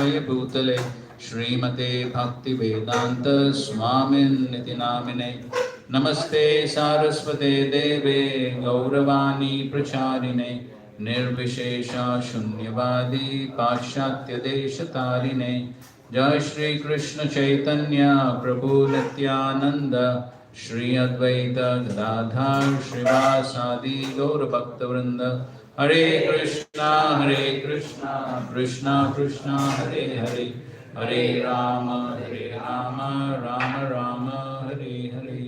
कृष्णाय भूतले श्रीमते भक्तिवेदांत स्वामिन्निति नामिने नमस्ते सारस्वते देवे गौरवाणी प्रचारिणे निर्विशेष शून्यवादी पाश्चात्य देशतारिणे जय श्री कृष्ण चैतन्य प्रभु नित्यानंद श्री अद्वैत गदाधर श्रीवासादि गौर भक्तवृंद हरे Krishna Krishna Krishna Hare Hare Hare Ram Ram Ram Hare Hare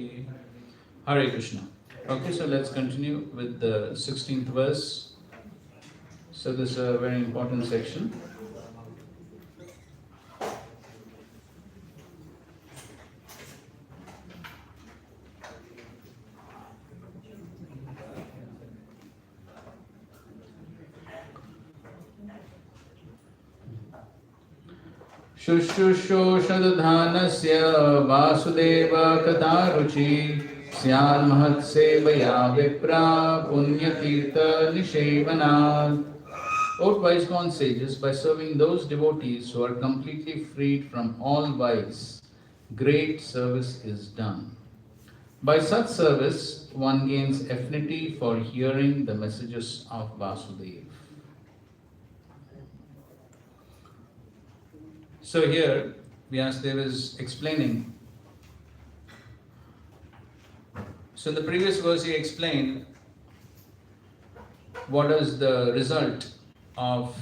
Hare Krishna. Okay, so let's continue with the 16th verse. So this is a very important section. शुश्रूषोषदधानस्य Vasudev कथारुचि स्यान्महत्सेवया Vipra पुण्यतीर्थनिषेवनात्. O wise gone sages, by serving those devotees who are completely freed from all vice, great service is done. By such service, one gains affinity for hearing the messages of Vasudeva. So here, Vyasadeva is explaining. So in the previous verse, he explained what is the result of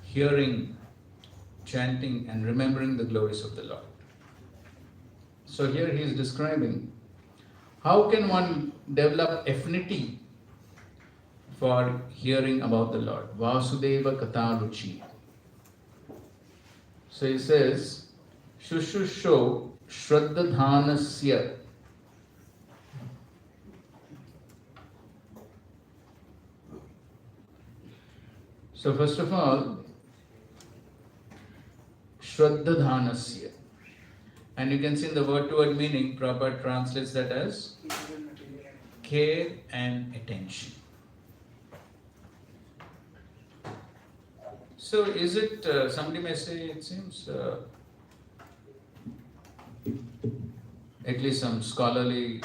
hearing, chanting, and remembering the glories of the Lord. So here he is describing how can one develop affinity for hearing about the Lord. Vasudeva Katharuchi. So he says, Shushusho Shraddhadhanasya. So first of all, Shraddhadhanasya. And you can see in the word-to-word meaning, Prabhupada translates that as care and attention. So is it, somebody may say, it seems, at least some scholarly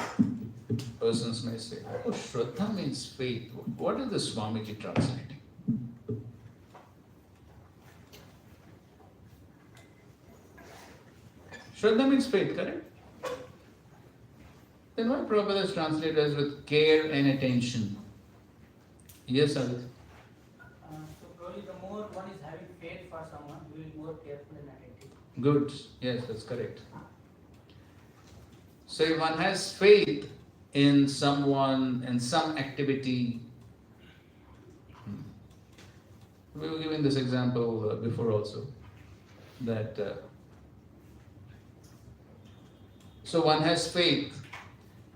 persons may say, oh, Shraddha means faith. What is the Swamiji translating? Shraddha means faith, correct? Then why Prabhupada is translated as with care and attention? Yes, Adit. So probably the more one is having faith for someone, he will be more careful and attentive. Good. Yes, that's correct. So if one has faith in someone and some activity, we were giving this example before also, that so one has faith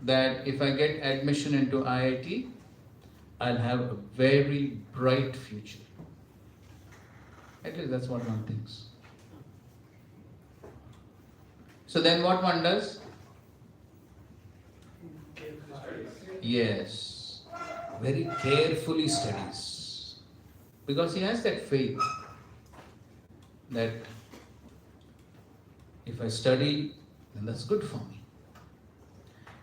that if I get admission into IIT, I'll have a very bright future. At least that's what one thinks. So then what one does? Yes, very carefully studies. Because he has that faith that if I study, then that's good for me.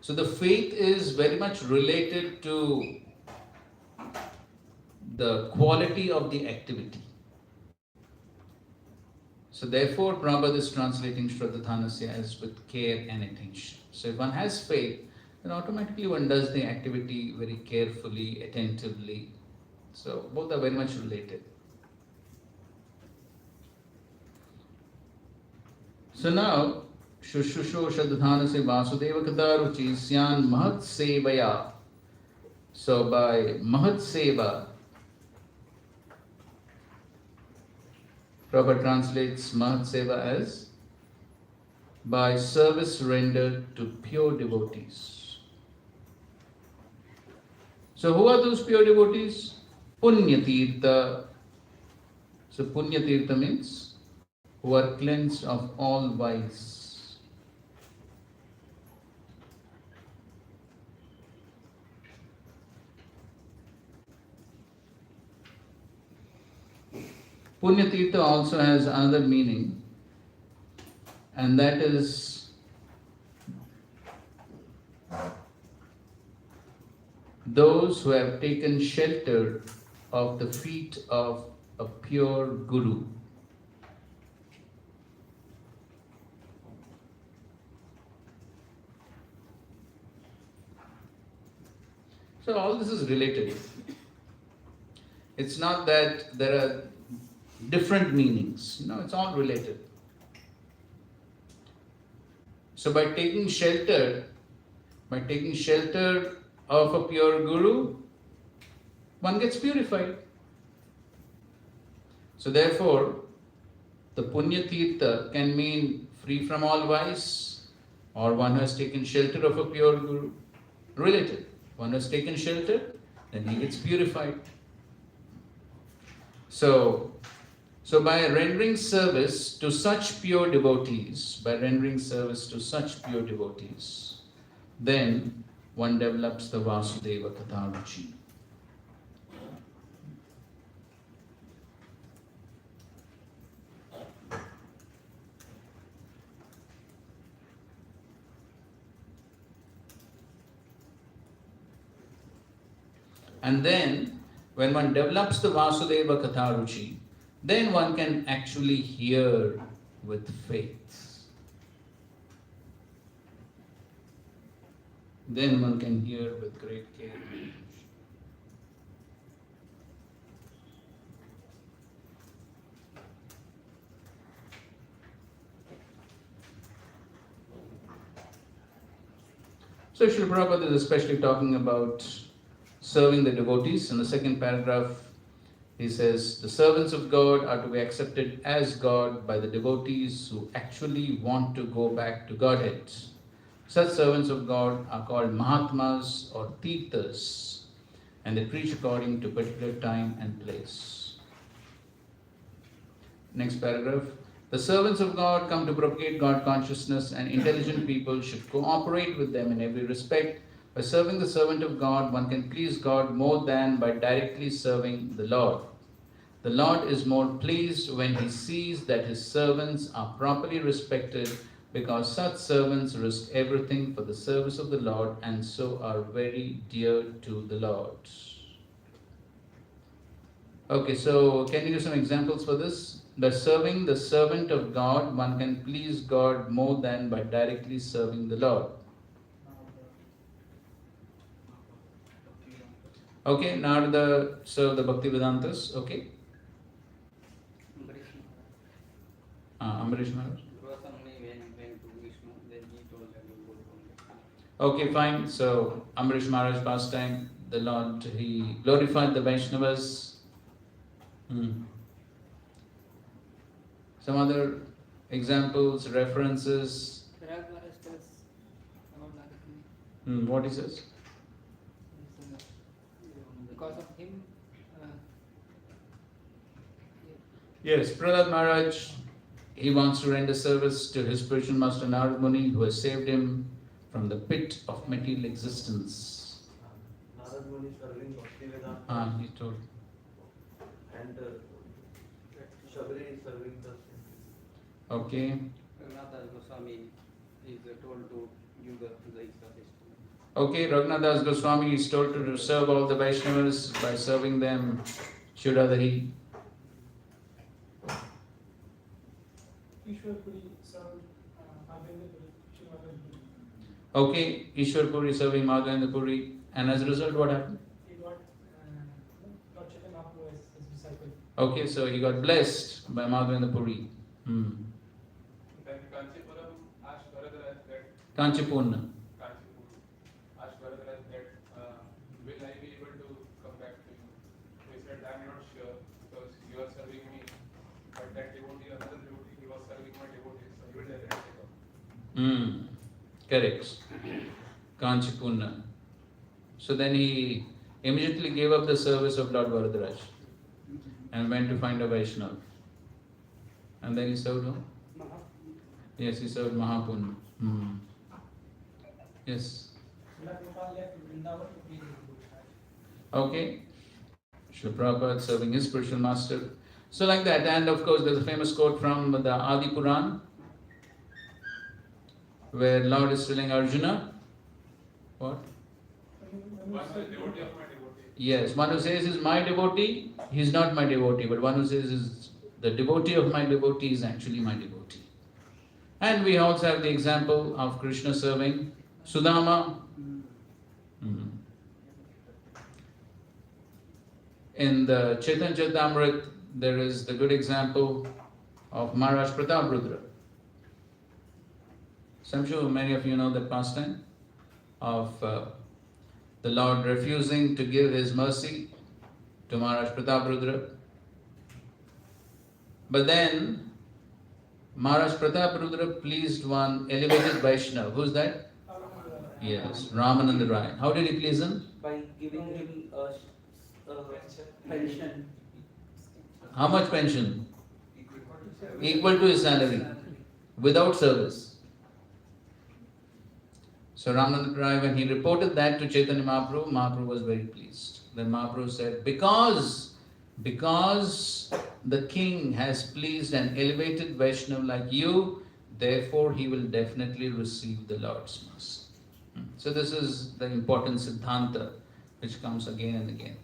So the faith is very much related to the quality of the activity. So therefore, Prabhupada is translating Shraddhadhanasya as with care and attention. So if one has faith, then automatically one does the activity very carefully, attentively. So both are very much related. So now, Shushusho Shraddhadhanasya Vasudeva Katharuchi Syan Mahat Sevaya. So by Mahat Seva, Prabhupada translates Mahat Seva as by service rendered to pure devotees. So who are those pure devotees? Punyatirtha. So Punyatirtha means who are cleansed of all vice. Punyatirtha also has another meaning, and that is those who have taken shelter of the feet of a pure Guru. So all this is related. It's not that there are different meanings, it's all related. So by taking shelter of a pure Guru, one gets purified. So therefore, the Punya Tirtha can mean free from all vice, or one who has taken shelter of a pure Guru. Related. One who has taken shelter, then he gets purified. So by rendering service to such pure devotees, then one develops the Vasudeva Katharuchi. And then, when one develops the Vasudeva Katharuchi, then one can actually hear with faith. Then one can hear with great care. So Srila Prabhupada is especially talking about serving the devotees. In the second paragraph, he says, the servants of God are to be accepted as God by the devotees who actually want to go back to Godhead. Such servants of God are called Mahatmas or Tirthas, and they preach according to particular time and place. Next paragraph. The servants of God come to propagate God consciousness, and intelligent people should cooperate with them in every respect. By serving the servant of God, one can please God more than by directly serving the Lord. The Lord is more pleased when he sees that his servants are properly respected, because such servants risk everything for the service of the Lord and so are very dear to the Lord. Okay, so can you give some examples for this? By serving the servant of God, one can please God more than by directly serving the Lord. Okay, Narada served the Bhaktivedantas. Okay. Ambarish Maharaj. Okay, fine. So Ambarish Maharaj pastime, the Lord, he glorified the Vaishnavas. Some other examples, references. What he says? Because of him. Yes, Prahlad Maharaj, he wants to render service to his spiritual master Narad Muni, who has saved him from the pit of material existence. Narad Muni serving Bhaktivedanta. He told. And Shabri is serving the. Okay. Raghunath Goswami is told to give the service. Okay, Raghunath Goswami is told to serve all the Vaishnavas by serving them Shuradhari. Ishwar Puri served Madhavendra Puri. Okay, Ishwar Puri serving Madhavendra Puri, and as a result, what happened? He got Lord Chaitanya Mahaprabhu as his disciple. Okay, so he got blessed by Madhavendra Puri. Then Kanchipuram asked Varadaraj that Kanchipurna. asked Varadaraj that will I be able to come back to you? So he said, I am not sure because you are serving me, but that devotee, another devotee, he was serving my devotee, so he will definitely come. Correct. Kanchipurna. So then he immediately gave up the service of Lord Varadaraj and went to find a Vaishnava. And then he served whom? Yes, he served Mahapurna. Yes. Srila Prabhupada left Vrindavan to preach his Guru. Okay. Srila Prabhupada serving his spiritual master. So like that, and of course there's a famous quote from the Adi Puran, where Lord is telling Arjuna, what? One is devotee of my devotee. Yes, one who says is my devotee, he's not my devotee, but one who says is the devotee of my devotee is actually my devotee. And we also have the example of Krishna serving Sudama. Mhm. In the Chaitanya Charitamrita, there is the good example of Maharaj Prataprudra. So I'm sure many of you know that pastime of the Lord refusing to give his mercy to Maharaj Prataprudra. But then Maharaj Prataprudra pleased one elevated Vaishnava. Who's that? Yes, Ramananda Rai. How did he please him? By giving him a pension. How much pension? Equal to his salary, without service. So Ramananda Rai, when he reported that to Chaitanya Mahaprabhu, Mahaprabhu was very pleased. Then Mahaprabhu said, because the king has pleased an elevated Vaishnava like you, therefore he will definitely receive the Lord's mercy. So this is the important Siddhanta which comes again and again.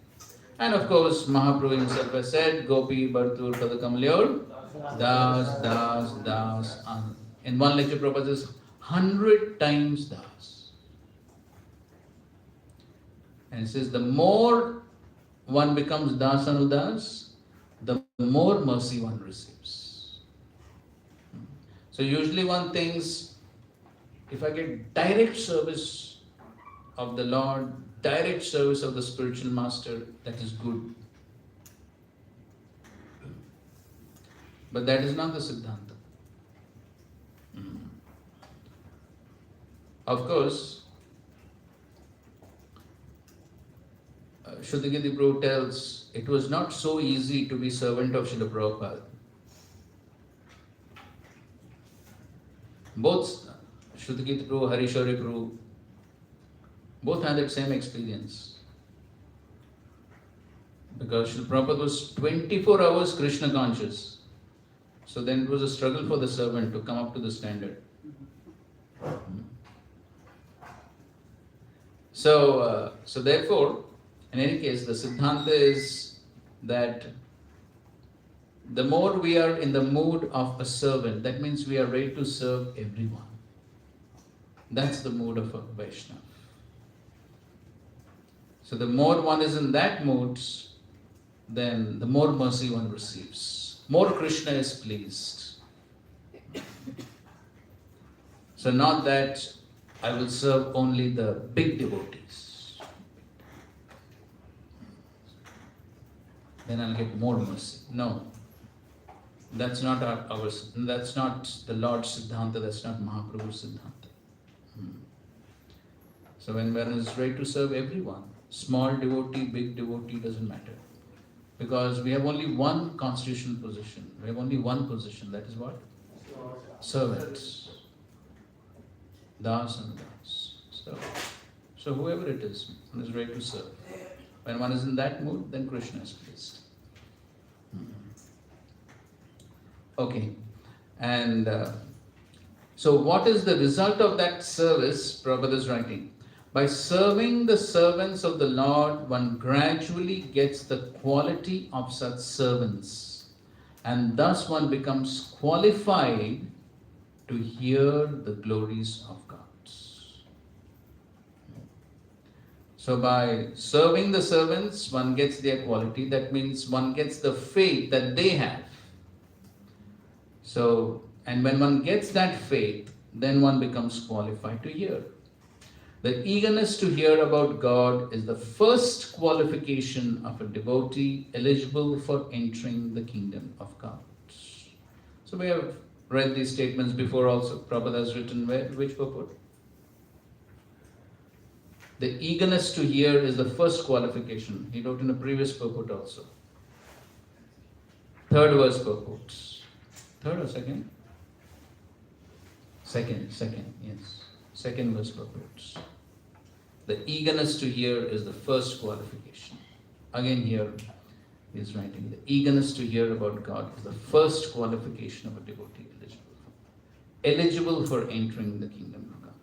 And of course, Mahaprabhu himself has said, Gopi Bhartur Padakamalyor, Das, Das, Das. In one lecture, Prabhupada says, 100 times Das. And it says, the more one becomes Das Anudas, the more mercy one receives. So usually one thinks, if I get direct service of the Lord, direct service of the spiritual master, that is good. But that is not the Siddhanta. Of course, Shuddhagiri Prabhu tells, it was not so easy to be servant of Srila Prabhupada. Both Shuddhagiri Prabhu, Harishauri Prabhu, both had that same experience. Because Srila Prabhupada was 24 hours Krishna conscious. So then it was a struggle for the servant to come up to the standard. So therefore, in any case, the Siddhanta is that the more we are in the mood of a servant, that means we are ready to serve everyone. That's the mood of a Vaishnava. So the more one is in that mood, then the more mercy one receives. More Krishna is pleased. So not that I will serve only the big devotees. Then I'll get more mercy. No. That's not that's not the Lord's Siddhanta, that's not Mahaprabhu's Siddhanta. So when one is ready to serve everyone, small devotee, big devotee, doesn't matter. Because we have only one constitutional position. We have only one position. That is what? Servants. Das and Das. So whoever it is, one is ready to serve. When one is in that mood, then Krishna is pleased. Okay. And so what is the result of that service? Prabhupada is writing. By serving the servants of the Lord, one gradually gets the quality of such servants, and thus one becomes qualified to hear the glories of God. So by serving the servants, one gets their quality. That means one gets the faith that they have. So, and when one gets that faith, then one becomes qualified to hear. The eagerness to hear about God is the first qualification of a devotee eligible for entering the kingdom of God. So we have read these statements before also. Prabhupada has written where? Which purport? The eagerness to hear is the first qualification. He wrote in a previous purport also. Third verse purport. Third or second? Second, yes. Second verse purports. The eagerness to hear is the first qualification. Again here, He's writing, the eagerness to hear about God is the first qualification of a devotee eligible for entering the kingdom of God.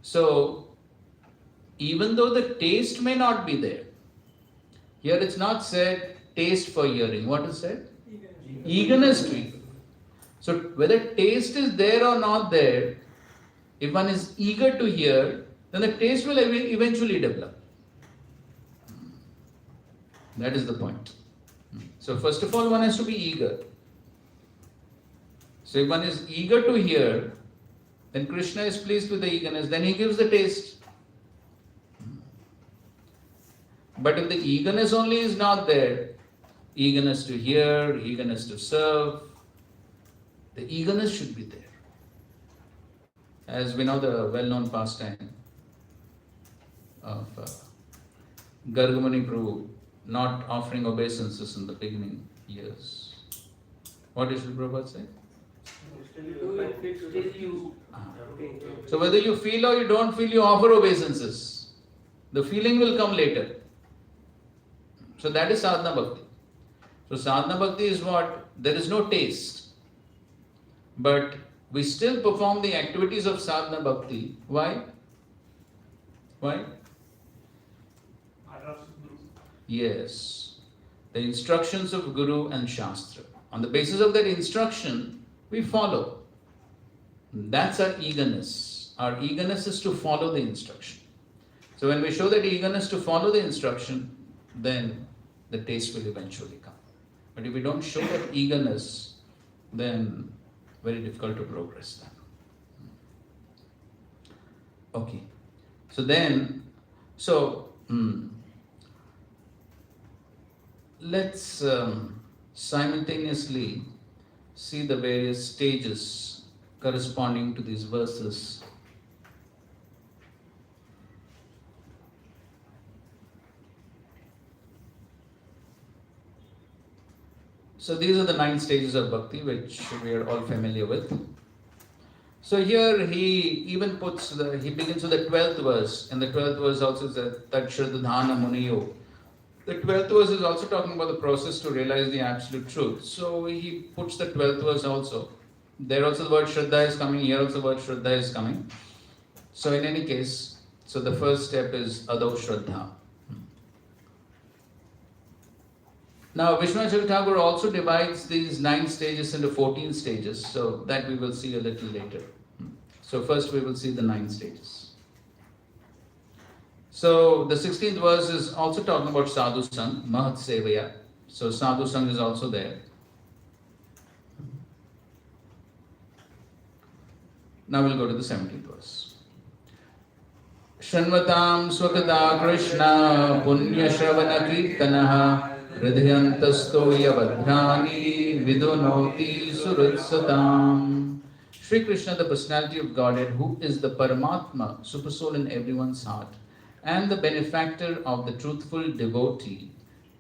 So, even though the taste may not be there, here it's not said taste for hearing. What is said? Eagerness to hear. So, whether taste is there or not there, if one is eager to hear, then the taste will eventually develop. That is the point. So, first of all, one has to be eager. So, if one is eager to hear, then Krishna is pleased with the eagerness, then he gives the taste. But if the eagerness only is not there, eagerness to hear, eagerness to serve, the eagerness should be there. As we know the well-known pastime of Gargamuni Prabhu not offering obeisances in the beginning years. What did Srila Prabhupada say? Do it till you. So whether you feel or you don't feel, you offer obeisances. The feeling will come later. So that is sadhana bhakti. So sadhana bhakti is what? There is no taste. But we still perform the activities of sadhana bhakti. Why? Why? Yes. The instructions of Guru and Shastra. On the basis of that instruction, we follow. That's our eagerness. Our eagerness is to follow the instruction. So when we show that eagerness to follow the instruction, then the taste will eventually come. But if we don't show that eagerness, then very difficult to progress then. Okay. Let's simultaneously see the various stages corresponding to these verses. So these are the 9 stages of bhakti which we are all familiar with. So here he even he begins with the 12th verse, and the 12th verse also says Tat Shraddhana Muniyo. The 12th verse is also talking about the process to realize the absolute truth. So he puts the 12th verse also. There also the word Shraddha is coming, here also the word Shraddha is coming. So in any case, so the first step is Adau Shraddha. Now Vishwanath Thakur also divides these 9 stages into 14 stages, so that we will see a little later. So first we will see the 9 stages. So the 16th verse is also talking about Sadhu Sang, Mahat Sevaya. So Sadhu Sang is also there. Now we'll go to the 17th verse. Shanvatam Swakata Krishna Punya Shravana Kirtanaha Hridhayantasto Yavadhrani Vidunoti Surutsatam. Sri Krishna, the personality of Godhead, who is the Paramatma, supersoul in everyone's heart, and the benefactor of the truthful devotee,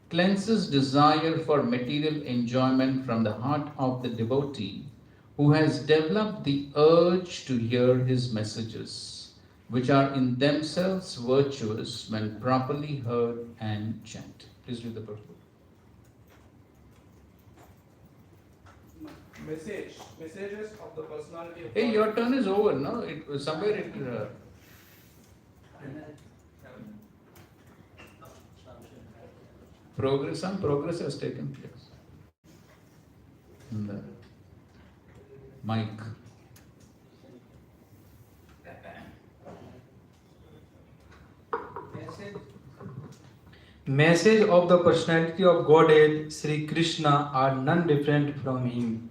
cleanses desire for material enjoyment from the heart of the devotee who has developed the urge to hear his messages, which are in themselves virtuous when properly heard and chanted. Please read the purport. Messages of the personality of Hey, God. your turn is over, no? Some progress has taken place. In the mic. Message of the personality of Godhead, Sri Krishna, are none different from him.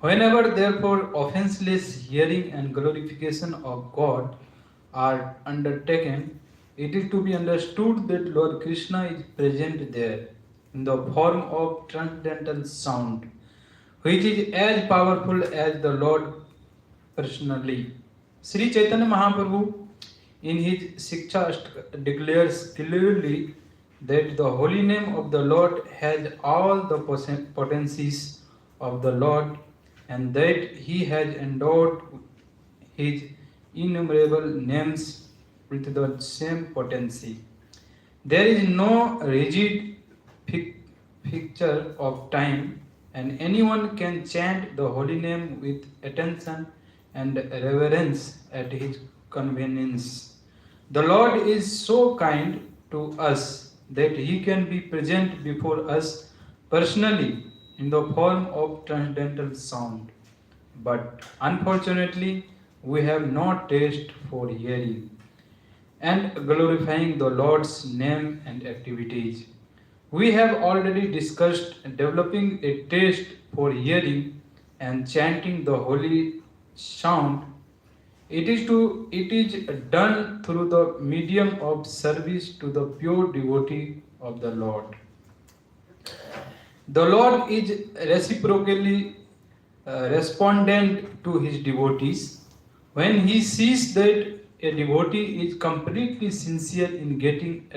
Whenever therefore offenseless hearing and glorification of God are undertaken, it is to be understood that Lord Krishna is present there in the form of transcendental sound, which is as powerful as the Lord personally. Sri Chaitanya Mahaprabhu in his Shiksha declares clearly that the holy name of the Lord has all the potencies of the Lord, and that he has endowed his innumerable names with the same potency. There is no rigid picture of time, and anyone can chant the holy name with attention and reverence at his convenience. The Lord is so kind to us that he can be present before us personally in the form of transcendental sound. But unfortunately, we have no taste for hearing and glorifying the Lord's name and activities. We have already discussed developing a taste for hearing and chanting the holy sound. It is done through the medium of service to the pure devotee of the Lord. The Lord is reciprocally respondent to his devotees. When he sees that a devotee is completely sincere in getting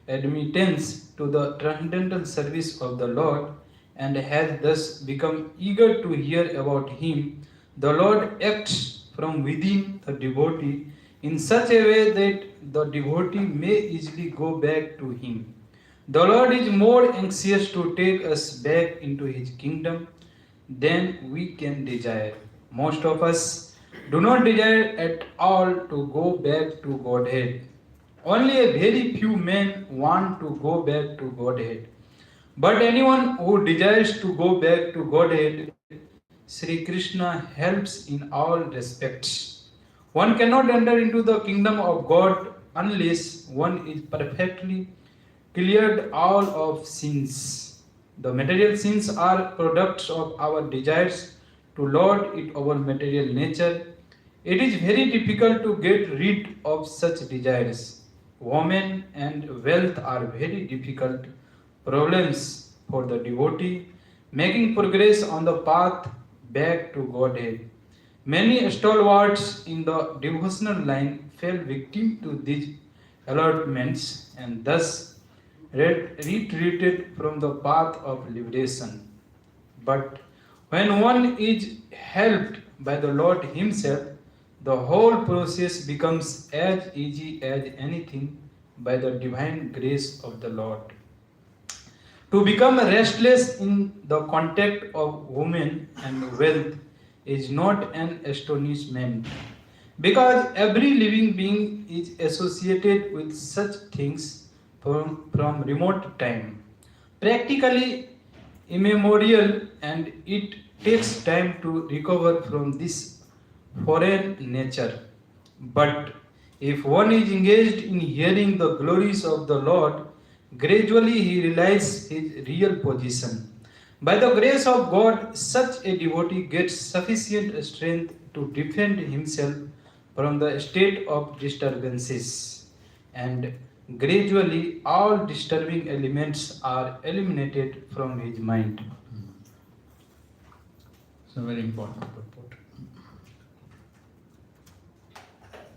admittance to the transcendental service of the Lord and has thus become eager to hear about him, the Lord acts from within the devotee in such a way that the devotee may easily go back to him. The Lord is more anxious to take us back into his kingdom than we can desire. Most of us do not desire at all to go back to Godhead. Only a very few men want to go back to Godhead. But anyone who desires to go back to Godhead, Sri Krishna helps in all respects. One cannot enter into the kingdom of God unless one is perfectly cleared all of sins. The material sins are products of our desires to lord it over material nature. It is very difficult to get rid of such desires. Women and wealth are very difficult problems for the devotee making progress on the path back to Godhead. Many stalwarts in the devotional line fell victim to these allotments and thus retreated from the path of liberation. But when one is helped by the Lord Himself, the whole process becomes as easy as anything by the divine grace of the Lord. To become restless in the contact of women and wealth is not an astonishment, because every living being is associated with such things from remote time, practically immemorial, and it takes time to recover from this foreign nature. But if one is engaged in hearing the glories of the Lord, gradually he realizes his real position. By the grace of God, such a devotee gets sufficient strength to defend himself from the state of disturbances, and gradually all disturbing elements are eliminated from his mind. It's a very important purport.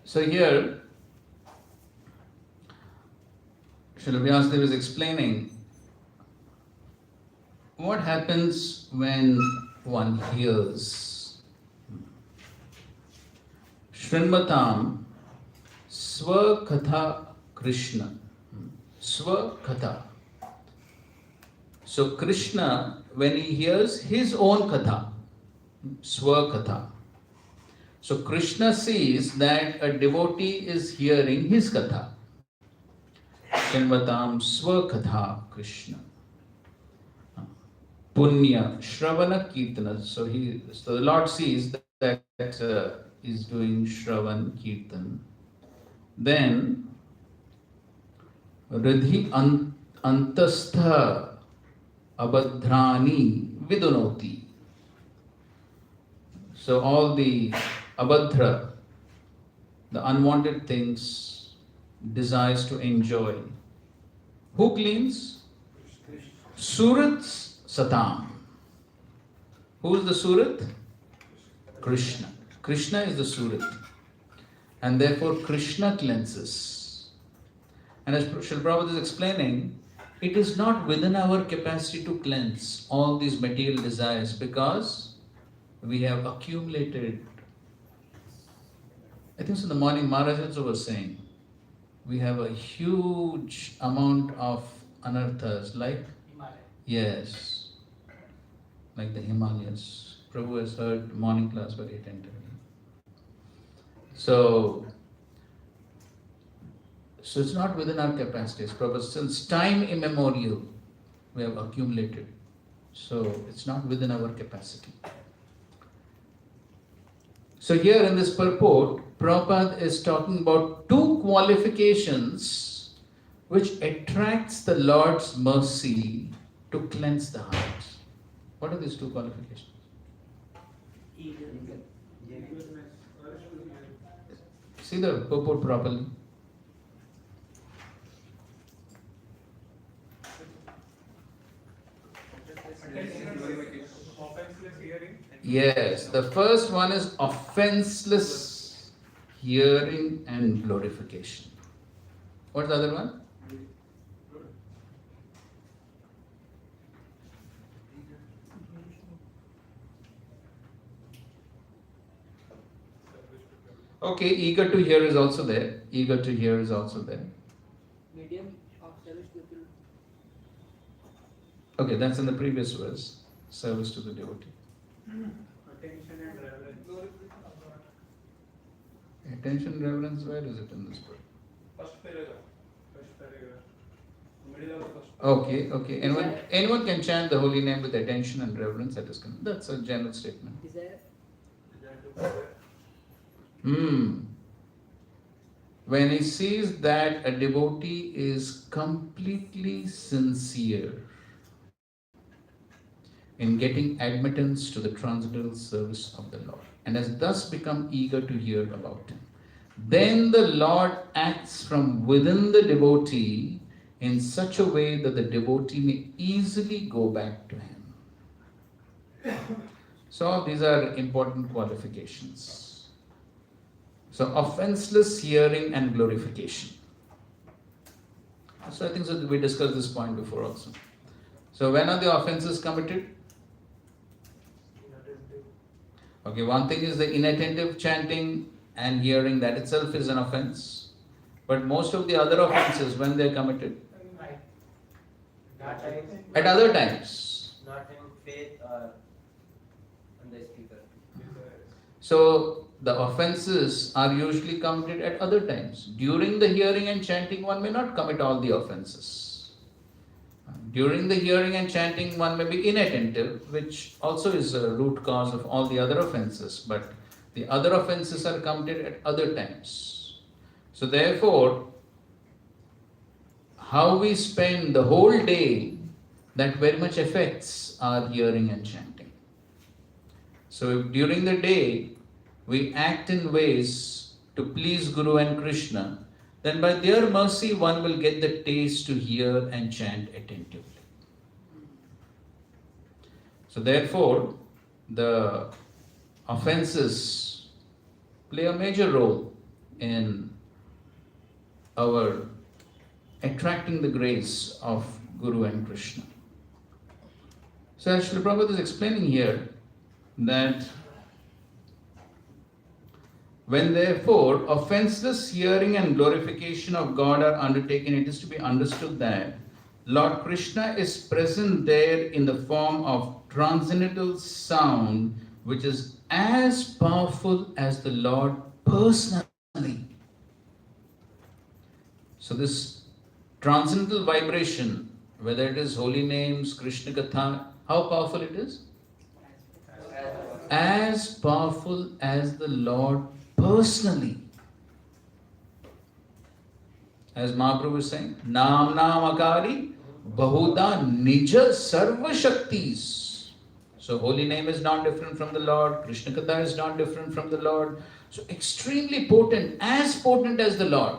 So here, Srila Vyasadeva is explaining what happens when one hears. Shrinmatam Swakatha Krishna. Swakatha. So Krishna, when he hears his own katha, Swakatha. So Krishna sees that a devotee is hearing his katha. Shrinmatam Swakatha Krishna. Punya Shravana Kirtana. So the Lord sees that he's doing Shravan Kirtan. Then Radhi Antastha Abhadrani Vidunoti. So all the abhadra, the unwanted things, desires to enjoy. Who cleans? Surat Satam. Who is the Surat? Krishna. Krishna is the Surat. And therefore Krishna cleanses. And as Srila Prabhupada is explaining, it is not within our capacity to cleanse all these material desires because we have accumulated. I think so in the morning Maharaj also was saying, we have a huge amount of anarthas like Yes, like the Himalayas. Prabhu has heard morning class very attentively. So it's not within our capacities. Prabhu, since time immemorial, we have accumulated. So it's not within our capacity. So here in this purport, Prabhupada is talking about two qualifications which attracts the Lord's mercy to cleanse the heart. What are these two qualifications? See the purport properly. Offenseless hearing. Yes, the first one is offenseless hearing and glorification. What's the other one? Okay, eager to hear is also there. Eager to hear is also there. Medium of service to people. Okay, that's in the previous verse. Service to the devotee. Attention and reverence. Attention, reverence, where is it in this book? First paragraph. First paragraph. Middle of the first. Okay, okay. Anyone can chant the holy name with attention and reverence. That's a general statement. Desire. When he sees that a devotee is completely sincere in getting admittance to the transcendental service of the Lord and has thus become eager to hear about him, then the Lord acts from within the devotee in such a way that the devotee may easily go back to him. So these are important qualifications. So offenseless hearing and glorification. So I think so we discussed this point before also. So when are the offenses committed? Okay, one thing is the inattentive chanting and hearing, that itself is an offense. But most of the other offenses, when they are committed? At other times. Not in faith or on the speaker. So the offenses are usually committed at other times. During the hearing and chanting, one may not commit all the offenses. During the hearing and chanting, one may be inattentive, which also is a root cause of all the other offenses. But the other offenses are committed at other times. So therefore, how we spend the whole day, that very much affects our hearing and chanting. So if during the day we act in ways to please Guru and Krishna, then by their mercy one will get the taste to hear and chant attentively. So therefore, the offenses play a major role in our attracting the grace of Guru and Krishna. So as Srila Prabhupada is explaining here that when therefore offenseless hearing and glorification of God are undertaken, it is to be understood that Lord Krishna is present there in the form of transcendental sound, which is as powerful as the Lord personally. So this transcendental vibration, whether it is holy names, Krishna Katha, how powerful it is? As powerful as the Lord personally. As Mahaprabhu is saying, Nam Akari Bahuda Nija Sarva Shaktis. So holy name is not different from the Lord, Krishna Katha is not different from the Lord. So extremely potent as the Lord.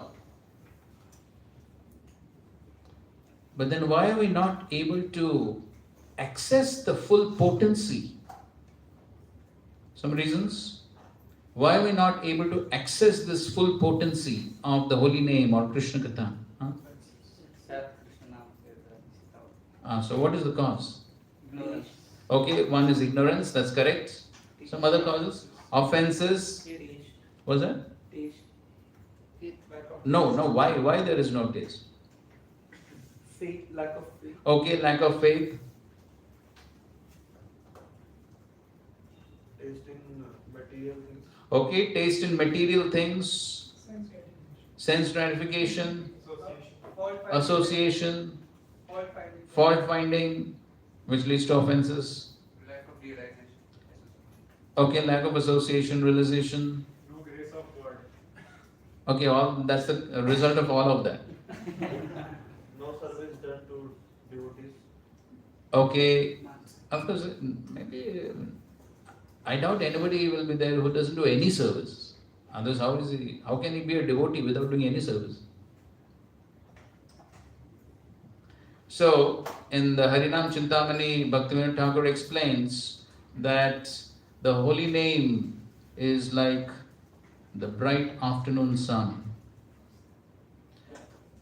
But then why are we not able to access the full potency? Some reasons. Why are we not able to access this full potency of the holy name or Krishna Katha? So what is the cause? Ignorance. Okay, one is ignorance, that's correct. Some other causes? Offenses. What's that? No, why there is no taste? Faith, lack of faith. Okay, lack of faith. tasting material things. Okay, taste in material things, Sense gratification. sense gratification, Association. association, Fault finding. fault finding, which leads to offenses. Lack of realization. Okay, lack of association, realization. No grace of God. Okay, all that's the result of all of that. No service done to devotees. Okay, of course, maybe I doubt anybody will be there who doesn't do any service. Otherwise, how can he be a devotee without doing any service? So, in the Harinam Chintamani, Bhaktivinoda Thakur explains that the holy name is like the bright afternoon sun.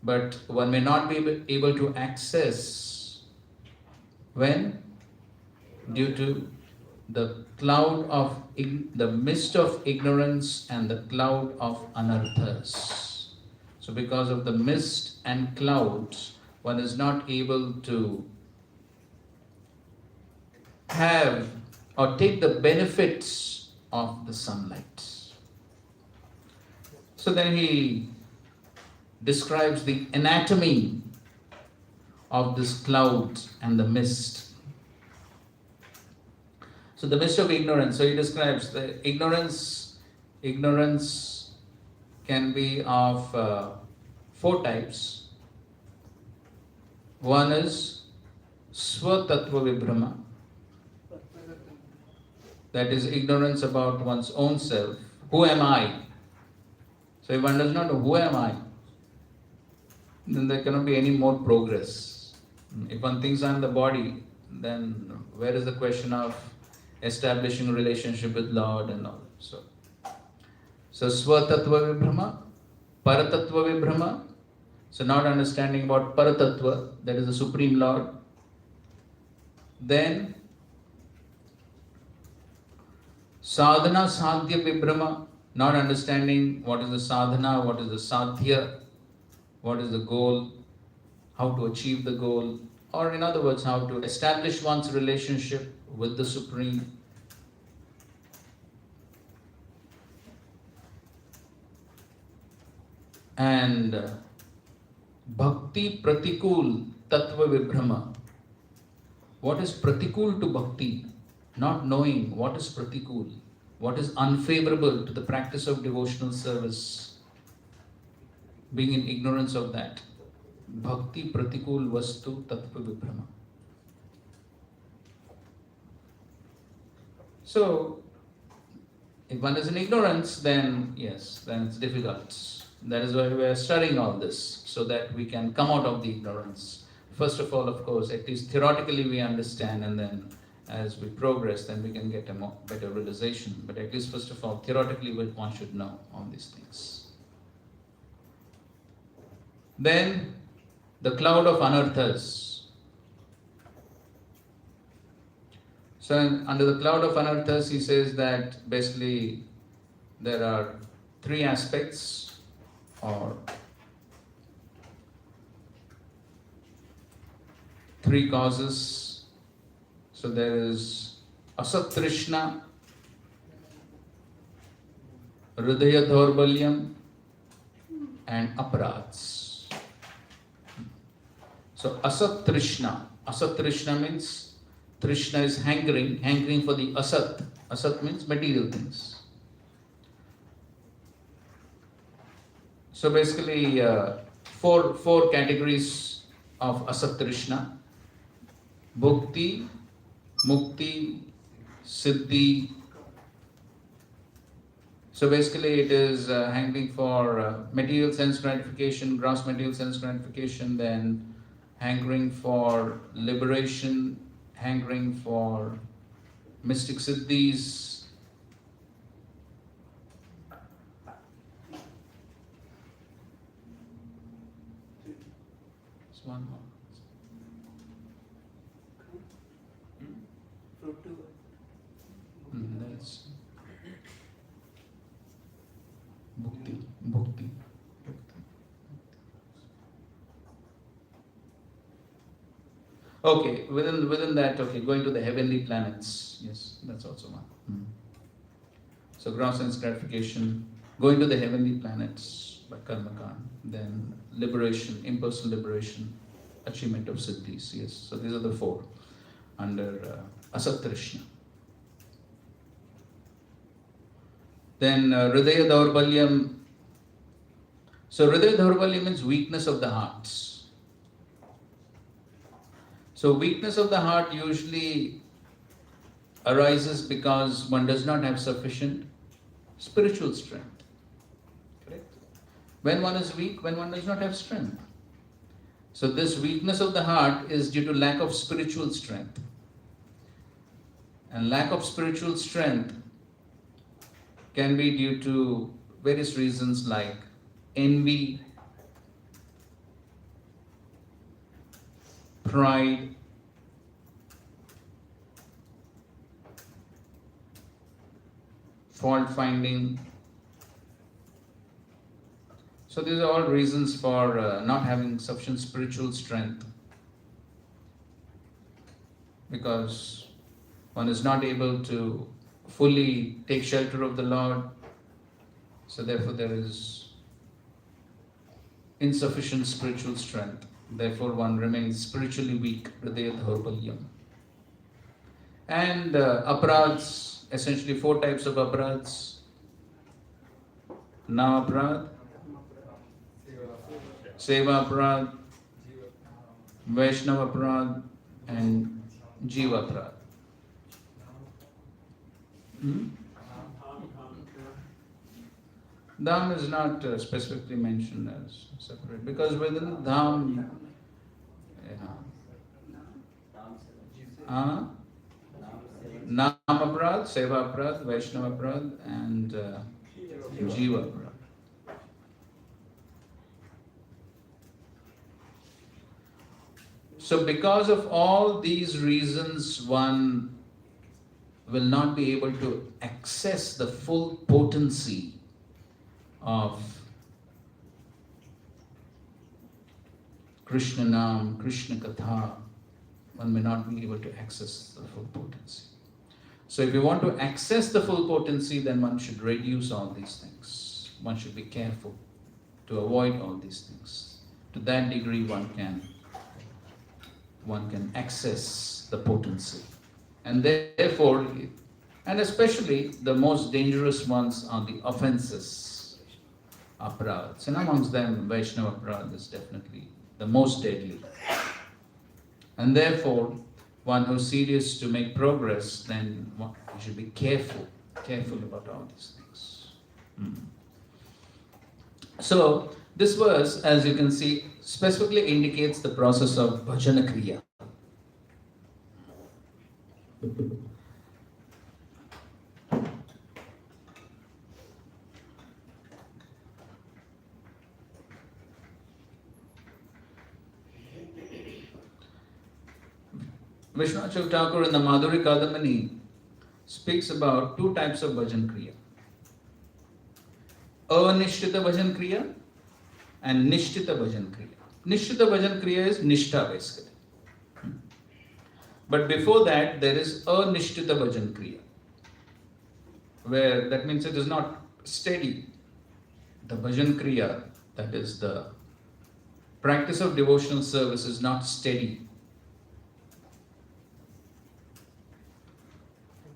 But one may not be able to access when? Due to the cloud of the mist of ignorance and the cloud of anarthas. So because of the mist and clouds, one is not able to have or take the benefits of the sunlight. So then he describes the anatomy of this cloud and the mist. So the mist of ignorance. So he describes the ignorance. Ignorance can be of 4 types. One is Swatattva Vibhrama. That is ignorance about one's own self. Who am I? So if one does not know who am I, then there cannot be any more progress. If one thinks I am the body, then where is the question of establishing a relationship with Lord and all? So Swatattva Vibhrama, Paratattva Vibhrama. So not understanding about Paratattva, that is the Supreme Lord. Then Sadhana Sadhya Vibhrama, not understanding what is the sadhana, what is the sadhya, what is the goal, how to achieve the goal, or in other words, how to establish one's relationship with the Supreme. And Bhakti Pratikul Tattva Vibhrama. What is Pratikul to Bhakti? Not knowing what is Pratikul, what is unfavorable to the practice of devotional service, being in ignorance of that. Bhakti Pratikul Vastu Tattva Vibhrama. So, if one is in ignorance, then yes, then it's difficult. That is why we are studying all this, so that we can come out of the ignorance. First of all, of course, at least theoretically we understand, and then as we progress, then we can get a more better realization. But at least first of all, theoretically one should know all these things. Then, the cloud of anarthas. So under the cloud of anarthas, he says that basically there are 3 aspects, or 3 causes. So there is Asat Trishna, Hridaya Dhaurbalyam, and Aparadhs. So Asat Trishna means, Trishna is hankering for the Asat. Asat means material things. So basically, 4 categories of Asat Trishna: Bhukti, Mukti, Siddhi. So basically it is hankering for material sense gratification, gross material sense gratification, then hankering for liberation, hankering for mystic siddhis. It's one more. That's Bhukti. Okay, within that, okay, going to the heavenly planets. Yes, that's also one. So gross sense gratification, going to the heavenly planets by karmakand, then liberation, impersonal liberation, achievement of siddhis. Yes, so these are the four under asat trishna. Then hridaya daurbalyam. So hridaya daurbalyam means weakness of the hearts. So weakness of the heart usually arises because one does not have sufficient spiritual strength. Correct? When one is weak, when one does not have strength. So this weakness of the heart is due to lack of spiritual strength. And lack of spiritual strength can be due to various reasons like envy, pride, fault finding. So these are all reasons for not having sufficient spiritual strength, because one is not able to fully take shelter of the Lord. So therefore there is insufficient spiritual strength. Therefore one remains spiritually weak, hridaya daurbalyam. And aparadhs, essentially four types of aparadhs. Nam aparadh, seva aparadh, Vaishnava aparadh, and jiva aparadh. Dham is not specifically mentioned as separate, because within Dham, Nam aparadh, seva aparadh, Vaishnava aparadh, and jiva aparadh. So because of all these reasons, one will not be able to access the full potency of Krishna Nam, Krishna Katha. One may not be able to access the full potency. So if you want to access the full potency, then one should reduce all these things. One should be careful to avoid all these things. To that degree one can access the potency. And therefore, and especially the most dangerous ones are the offenses, aparadhs. And amongst them, Vaishnava aparadh is definitely the most deadly. And therefore, one who's serious to make progress, then you should be careful about all these things. So, this verse, as you can see, specifically indicates the process of bhajana kriya. Vishwanath Thakur in the Madhuri Kadamani speaks about two types of bhajan kriya. Anishtita bhajan kriya and nishtita bhajan kriya. Nishtita bhajan kriya is nishtha basically. But before that there is anishtita bhajan kriya, where that means it is not steady. The bhajan kriya, that is the practice of devotional service, is not steady.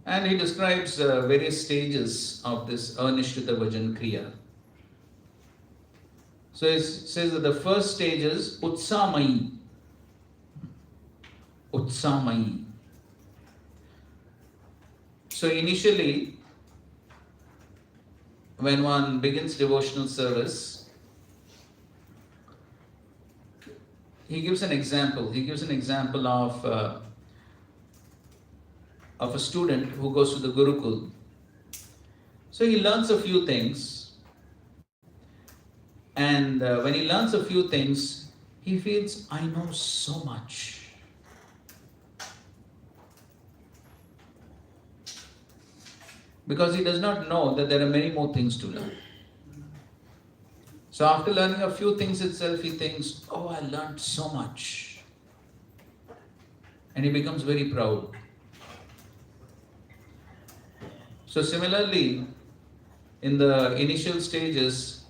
And he describes various stages of this anishtita bhajan kriya. So it says that the first stage is utsamayi. Utsamayi. So initially, when one begins devotional service, he gives an example. He gives an example of a student who goes to the Gurukul. So he learns a few things, and when he learns a few things, he feels, I know so much. Because he does not know that there are many more things to learn. So after learning a few things itself, he thinks, oh, I learned so much. And he becomes very proud. So similarly, in the initial stages,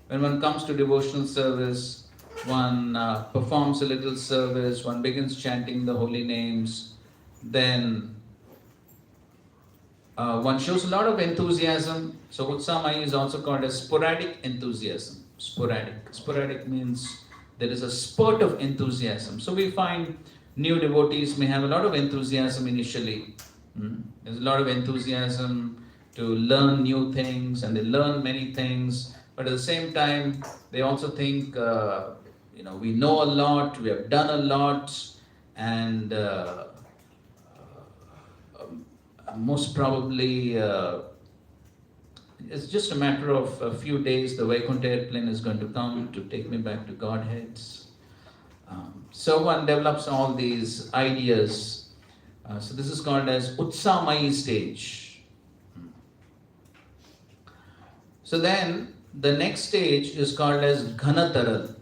when one comes to devotional service, one performs a little service, one begins chanting the holy names, then one shows a lot of enthusiasm. So Utsamai is also called as sporadic enthusiasm. Sporadic. Sporadic means there is a spurt of enthusiasm. So we find new devotees may have a lot of enthusiasm initially. There's a lot of enthusiasm to learn new things, and they learn many things. But at the same time, they also think, we know a lot, we have done a lot, and most probably it's just a matter of a few days. The Vaikuntha airplane is going to come to take me back to Godheads. So one develops all these ideas. So this is called as Utsamai stage. So then the next stage is called as Ghanataral.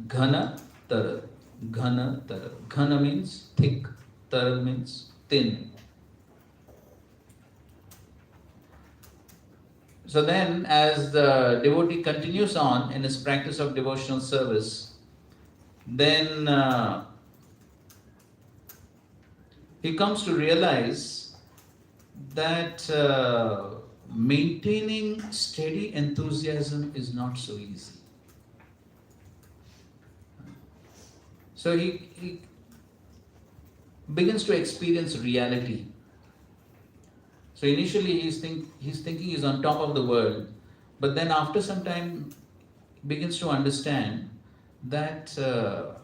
Ghanataral. Ghanataral. Ghana means thick. Taral means thin. So then, as the devotee continues on in his practice of devotional service, then he comes to realize that maintaining steady enthusiasm is not so easy. So he begins to experience reality. So initially he's thinking he's on top of the world, but then after some time begins to understand that there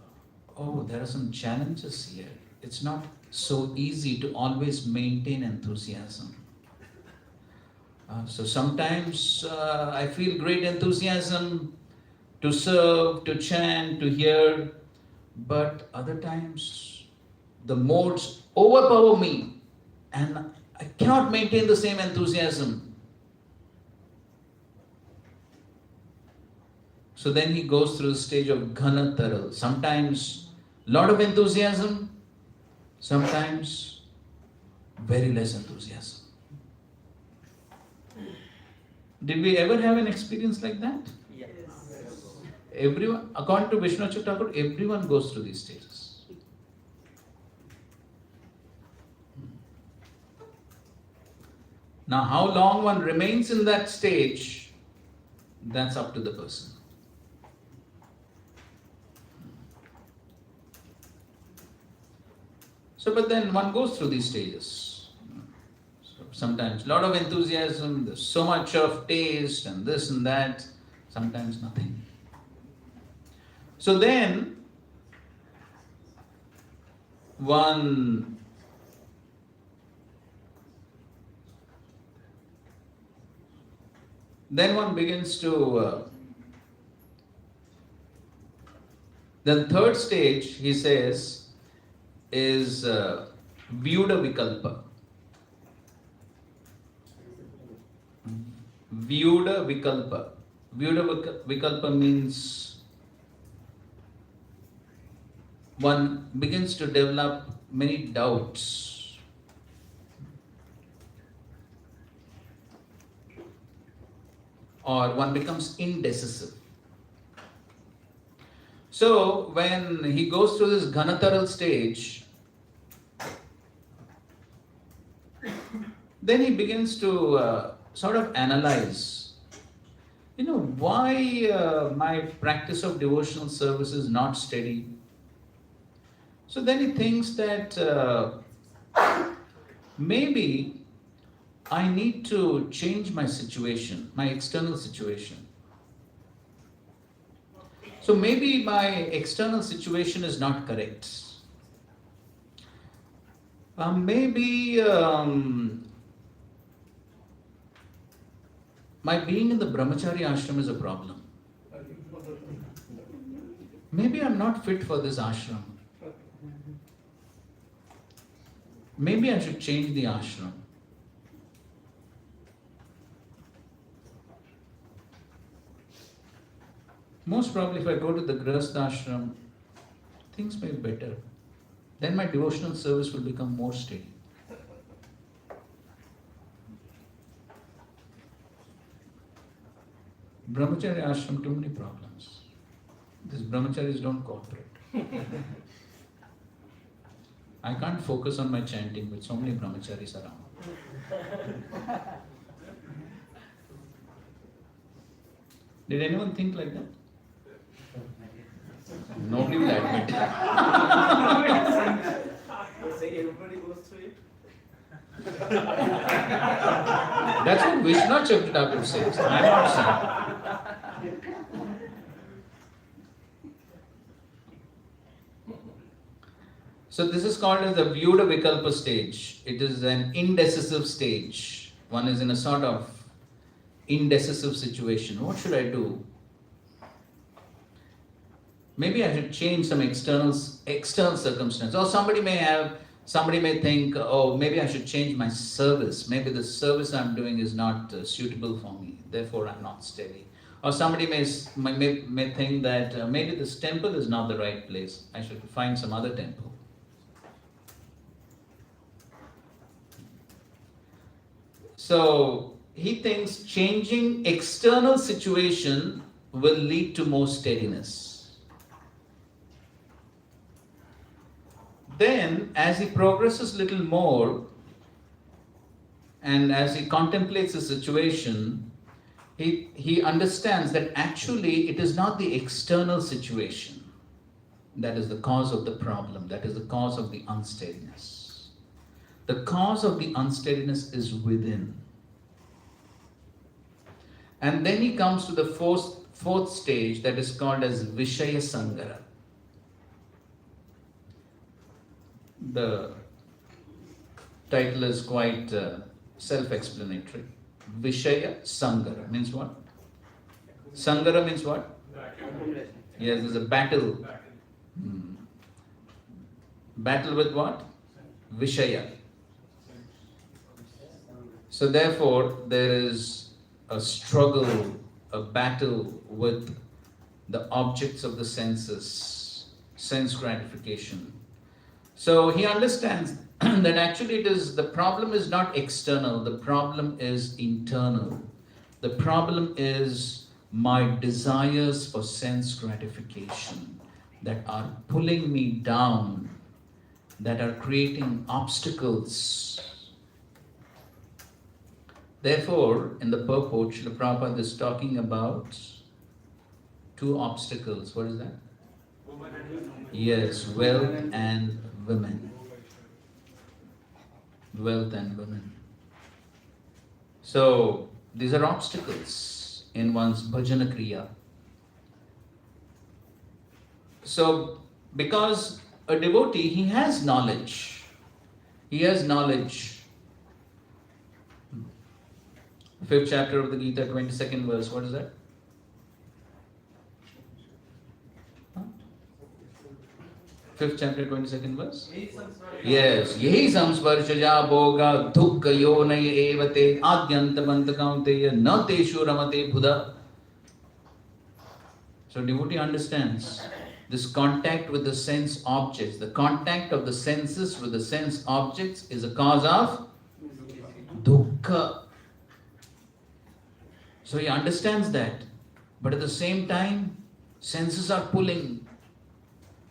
are some challenges here. It's not so easy to always maintain enthusiasm. So sometimes I feel great enthusiasm to serve, to chant, to hear, but other times the modes overpower me and I cannot maintain the same enthusiasm. So then he goes through the stage of Ghanataral. Sometimes lot of enthusiasm, sometimes very less enthusiasm. Did we ever have an experience like that? Yes. Everyone, according to Vishnu Thakur, everyone goes through these stages. Now, how long one remains in that stage, that's up to the person. So, but then one goes through these stages. So sometimes a lot of enthusiasm, there's so much of taste and this and that, sometimes nothing. So then, one begins to, the third stage, he says, is Vyuda Vikalpa. Vyuda Vikalpa. Vyuda Vikalpa means one begins to develop many doubts. Or one becomes indecisive. So when he goes through this Ghanataral stage, then he begins to sort of analyze, why my practice of devotional service is not steady. So then he thinks that maybe I need to change my situation, my external situation. So maybe my external situation is not correct. Maybe my being in the brahmachari ashram is a problem. Maybe I'm not fit for this ashram. Maybe I should change the ashram. Most probably if I go to the Grihastha ashram, things may be better. Then my devotional service will become more steady. Brahmachari ashram, too many problems. These brahmacharis don't cooperate. I can't focus on my chanting with so many brahmacharis around. Did anyone think like that? Nobody will admit. You're saying everybody goes through it? That's what Vishnu Chakravarti says. I'm not saying. So this is called as the Vyuda Vikalpa stage. It is an indecisive stage. One is in a sort of indecisive situation. What should I do? Maybe I should change some external circumstance. Or somebody may think, oh, maybe I should change my service. Maybe the service I'm doing is not suitable for me. Therefore, I'm not steady. Or somebody may think that maybe this temple is not the right place. I should find some other temple. So he thinks changing external situation will lead to more steadiness. Then, as he progresses little more, and as he contemplates the situation, he understands that actually it is not the external situation that is the cause of the problem, that is the cause of the unsteadiness. The cause of the unsteadiness is within. And then he comes to the fourth stage that is called as Vishaya Sangara. The title is quite self-explanatory. Vishaya Sangara means what? Sangara means what? Yes, there's a battle. Battle with what? Vishaya. So therefore, there is a struggle, a battle with the objects of the senses, sense gratification. So he understands that actually the problem is not external, the problem is internal. The problem is my desires for sense gratification that are pulling me down, that are creating obstacles. Therefore, in the purport, Srila Prabhupada is talking about two obstacles. What is that? Yes, wealth and women. Wealth and women. So, these are obstacles in one's bhajana kriya. So, because a devotee, he has knowledge. He has knowledge. 5th chapter of the Gita, 22nd verse. What is that? 5th chapter, 22nd verse? Yes. Yehi samsparshaja bhoga dukkha yonaya evate adhyantavanta kaunteya na teshu ramate buddha. So devotee understands this contact with the sense objects. The contact of the senses with the sense objects is a cause of dukkha. So he understands that. But at the same time, senses are pulling.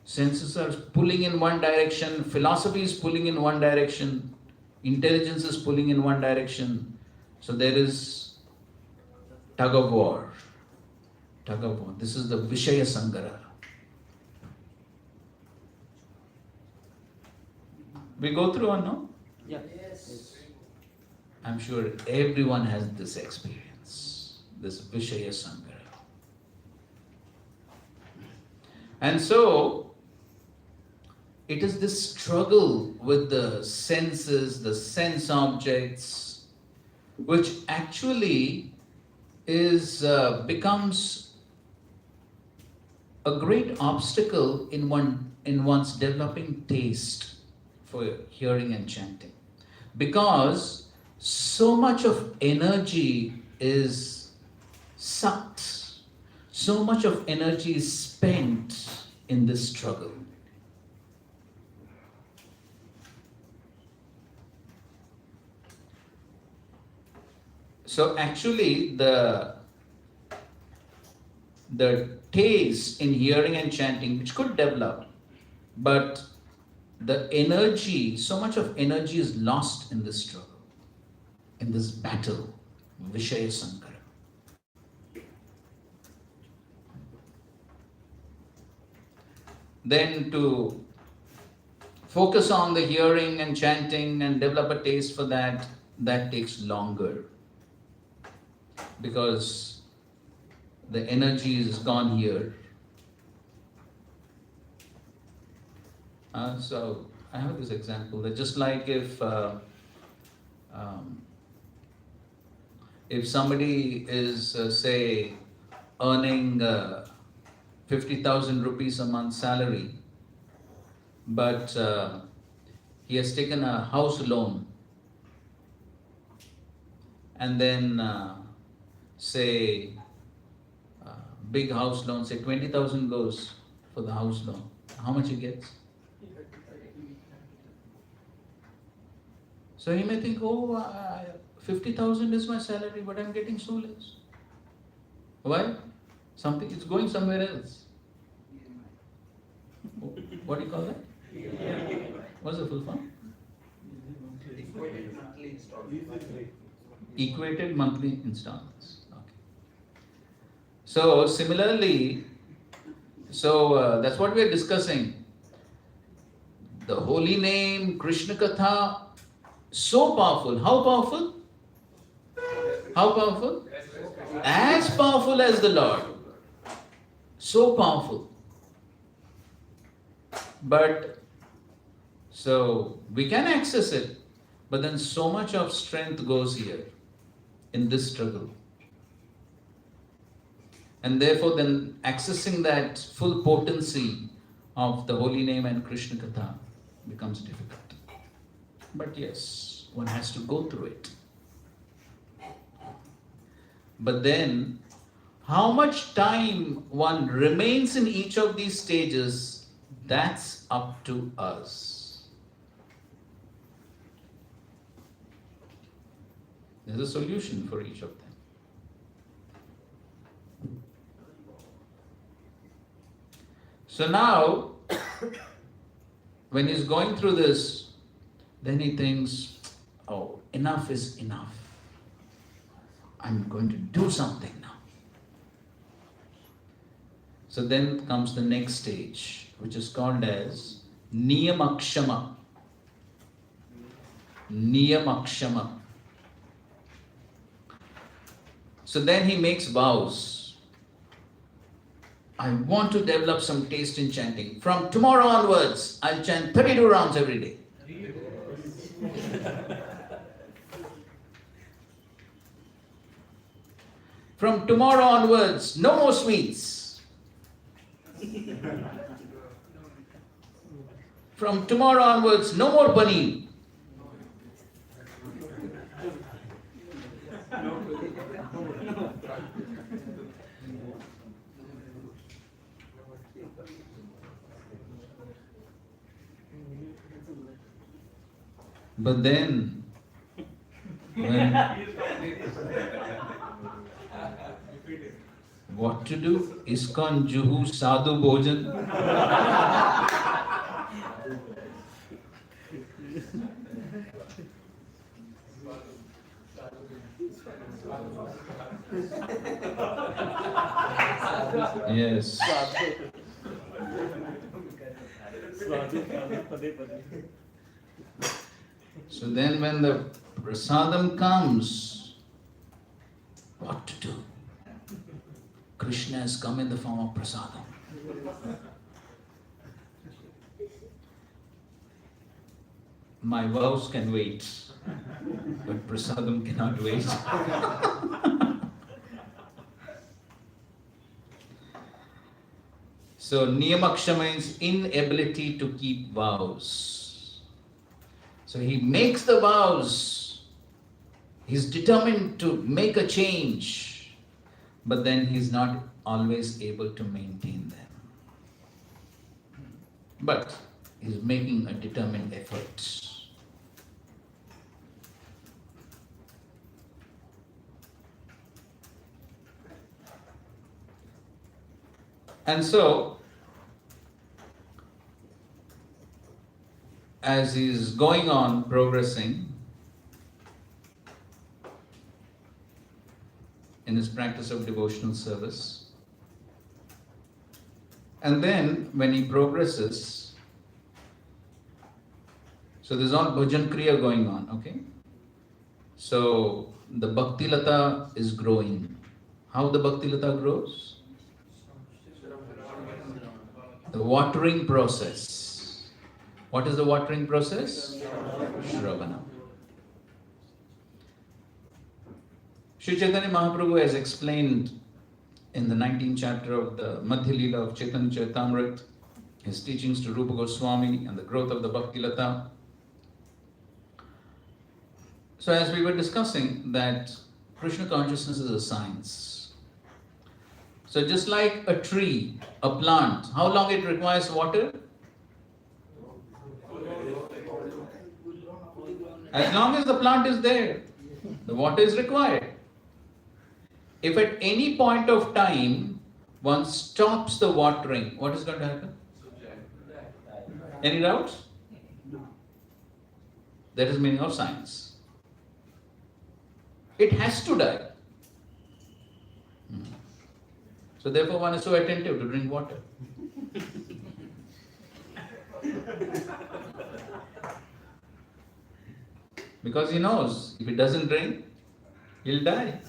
Senses are pulling in one direction, philosophy is pulling in one direction, intelligence is pulling in one direction. So there is tug of war. Tug of war. This is the Vishaya Sangara. We go through or no? Yeah. Yes. I'm sure everyone has this experience, this Vishaya Sangara. And so, it is this struggle with the senses, the sense objects, which actually becomes a great obstacle in one's developing taste for hearing and chanting. Because so much of energy is sucked, so much of energy is spent in this struggle. So actually the the taste in hearing and chanting, which could develop, but the energy, so much of energy is lost in this struggle, in this battle, Vishaya Sankara. Then to focus on the hearing and chanting and develop a taste for that, that takes longer because the energy is gone here. So I have this example that just like if somebody is say earning 50,000 rupees a month salary, but he has taken a house loan, and then say big house loan, say 20,000 goes for the house loan. How much he gets? So he may think, oh, 50,000 is my salary, but I'm getting so less. Why? Something, it's going somewhere else. What do you call that? What's the full form? Equated monthly installments. Okay. So similarly, that's what we are discussing. The holy name, Krishna Katha, so powerful. How powerful? How powerful? As powerful as the Lord. So powerful. But so we can access it, but then so much of strength goes here in this struggle. And therefore then accessing that full potency of the holy name and Krishna Katha becomes difficult. But yes, one has to go through it. But then, how much time one remains in each of these stages, that's up to us. There's a solution for each of them. So now, when he's going through this, then he thinks, oh, enough is enough. I'm going to do something now. So then comes the next stage, which is called as Niyamakshama. Niyamakshama. So then he makes vows. I want to develop some taste in chanting. From tomorrow onwards, I'll chant 32 rounds every day. From tomorrow onwards, no more sweets. From tomorrow onwards, no more paneer. But then, what to do? ISKCON Juhu Sadhu Bhojan. Yes. So then when the prasadam comes, what to do? Krishna has come in the form of prasadam. My vows can wait, but prasadam cannot wait. So Niyamaksha means inability to keep vows. So he makes the vows. He's determined to make a change, but then he's not always able to maintain them. But he's making a determined effort. And so, as he's going on progressing in his practice of devotional service, and then when he progresses, so there's all bhajan kriya going on, okay? So the bhakti lata is growing. How the bhakti lata grows? The watering process. What is the watering process? Shravana. Sri Chaitanya Mahaprabhu has explained in the 19th chapter of the Madhya Leela of Chaitanya Charitamrita, his teachings to Rupa Goswami and the growth of the Bhakti Lata. So as we were discussing that Krishna consciousness is a science. So just like a tree, a plant, how long it requires water? As long as the plant is there, the water is required. If at any point of time one stops the watering, what is going to happen? Any doubts? That is meaning of science. It has to die. So therefore one is so attentive to drink water. Because he knows if he doesn't drink, he'll die.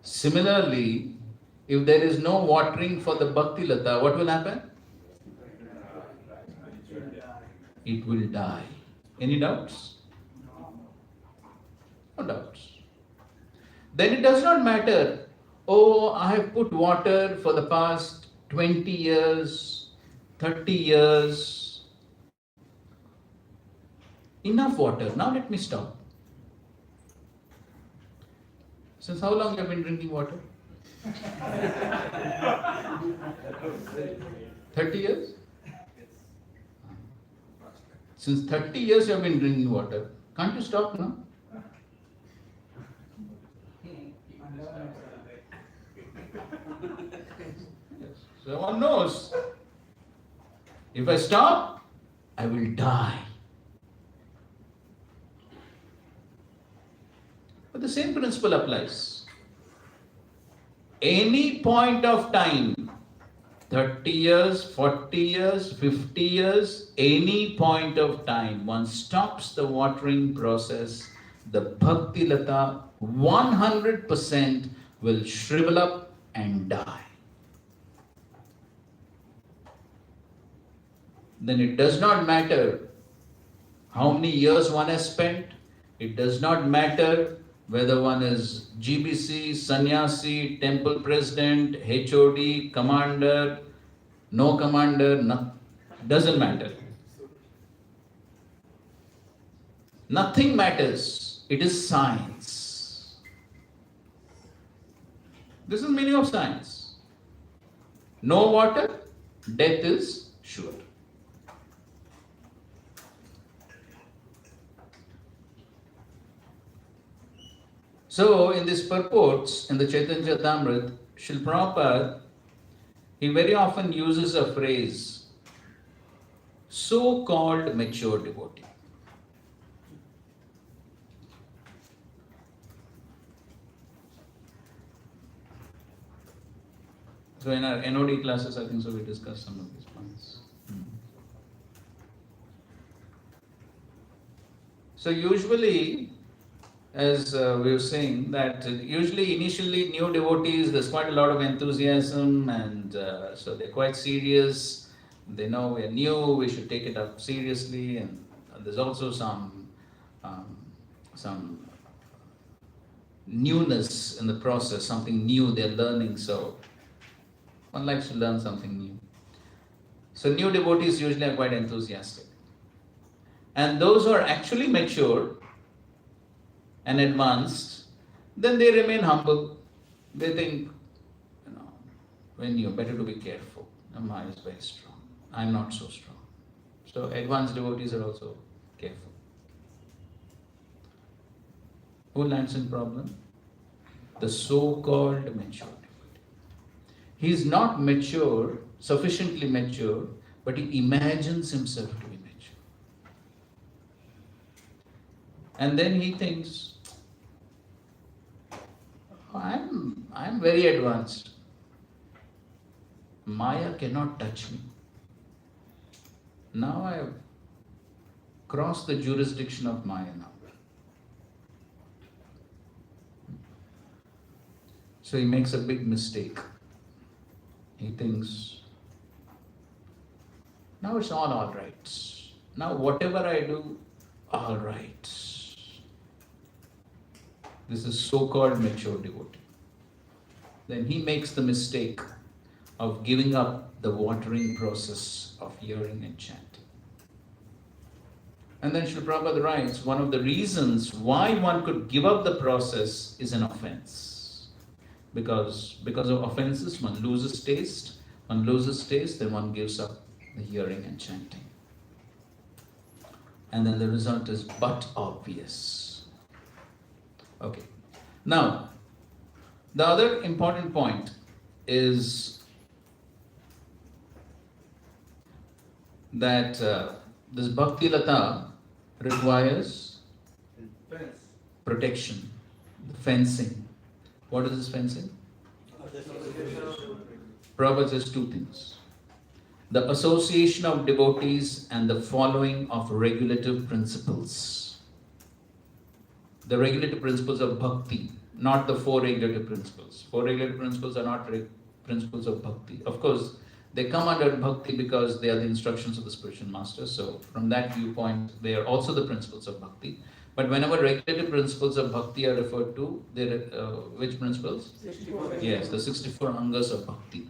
Similarly, if there is no watering for the Bhakti Lata, what will happen? It will die. Any doubts? No doubts. Then it does not matter, oh, I have put water for the past 20 years, 30 years. Enough water, now let me stop. Since how long you have been drinking water? 30 years? Since 30 years you have been drinking water. Can't you stop now? So one knows, if I stop, I will die. But the same principle applies. Any point of time, 30 years, 40 years, 50 years, any point of time, one stops the watering process, the Bhakti Lata 100% will shrivel up and die. Then it does not matter how many years one has spent, it does not matter whether one is GBC, sannyasi, temple president, HOD, commander, no commander, doesn't matter. Nothing matters. It is science. This is the meaning of science. No water, death is sure. So, in these purports, in the Chaitanya Charitamrita, Srila Prabhupada, he very often uses a phrase, so-called mature devotee. So, in our NOD classes, I think so, we discussed some of these points. So, usually, as we were saying, that usually initially new devotees, there's quite a lot of enthusiasm, and so they're quite serious. They know we're new, we should take it up seriously, and there's also some newness in the process, something new they're learning, so one likes to learn something new. So new devotees usually are quite enthusiastic. And those who are actually mature and advanced, then they remain humble. They think, when you're better to be careful. Maya is very strong. I'm not so strong. So advanced devotees are also careful. Who lands in problem? The so-called mature devotee. He is not mature, sufficiently mature, but he imagines himself to be mature. And then he thinks, I'm very advanced. Maya cannot touch me. Now I have crossed the jurisdiction of Maya now. So he makes a big mistake. He thinks, now it's all right. Now whatever I do, all right. This is so-called mature devotee. Then he makes the mistake of giving up the watering process of hearing and chanting. And then Srila Prabhupada writes, one of the reasons why one could give up the process is an offense. Because of offenses, one loses taste. One loses taste, then one gives up the hearing and chanting. And then the result is but obvious. Okay. Now, the other important point is that this Bhakti Lata requires protection, fencing. What is this fencing? Prabhupada says two things. The association of devotees and the following of regulative principles. The regulative principles of bhakti, not the four regulative principles. Four regulative principles are not principles of bhakti. Of course, they come under bhakti because they are the instructions of the spiritual master. So from that viewpoint, they are also the principles of bhakti. But whenever regulative principles of bhakti are referred to, they are which principles? 64. Yes, the 64 angas of bhakti.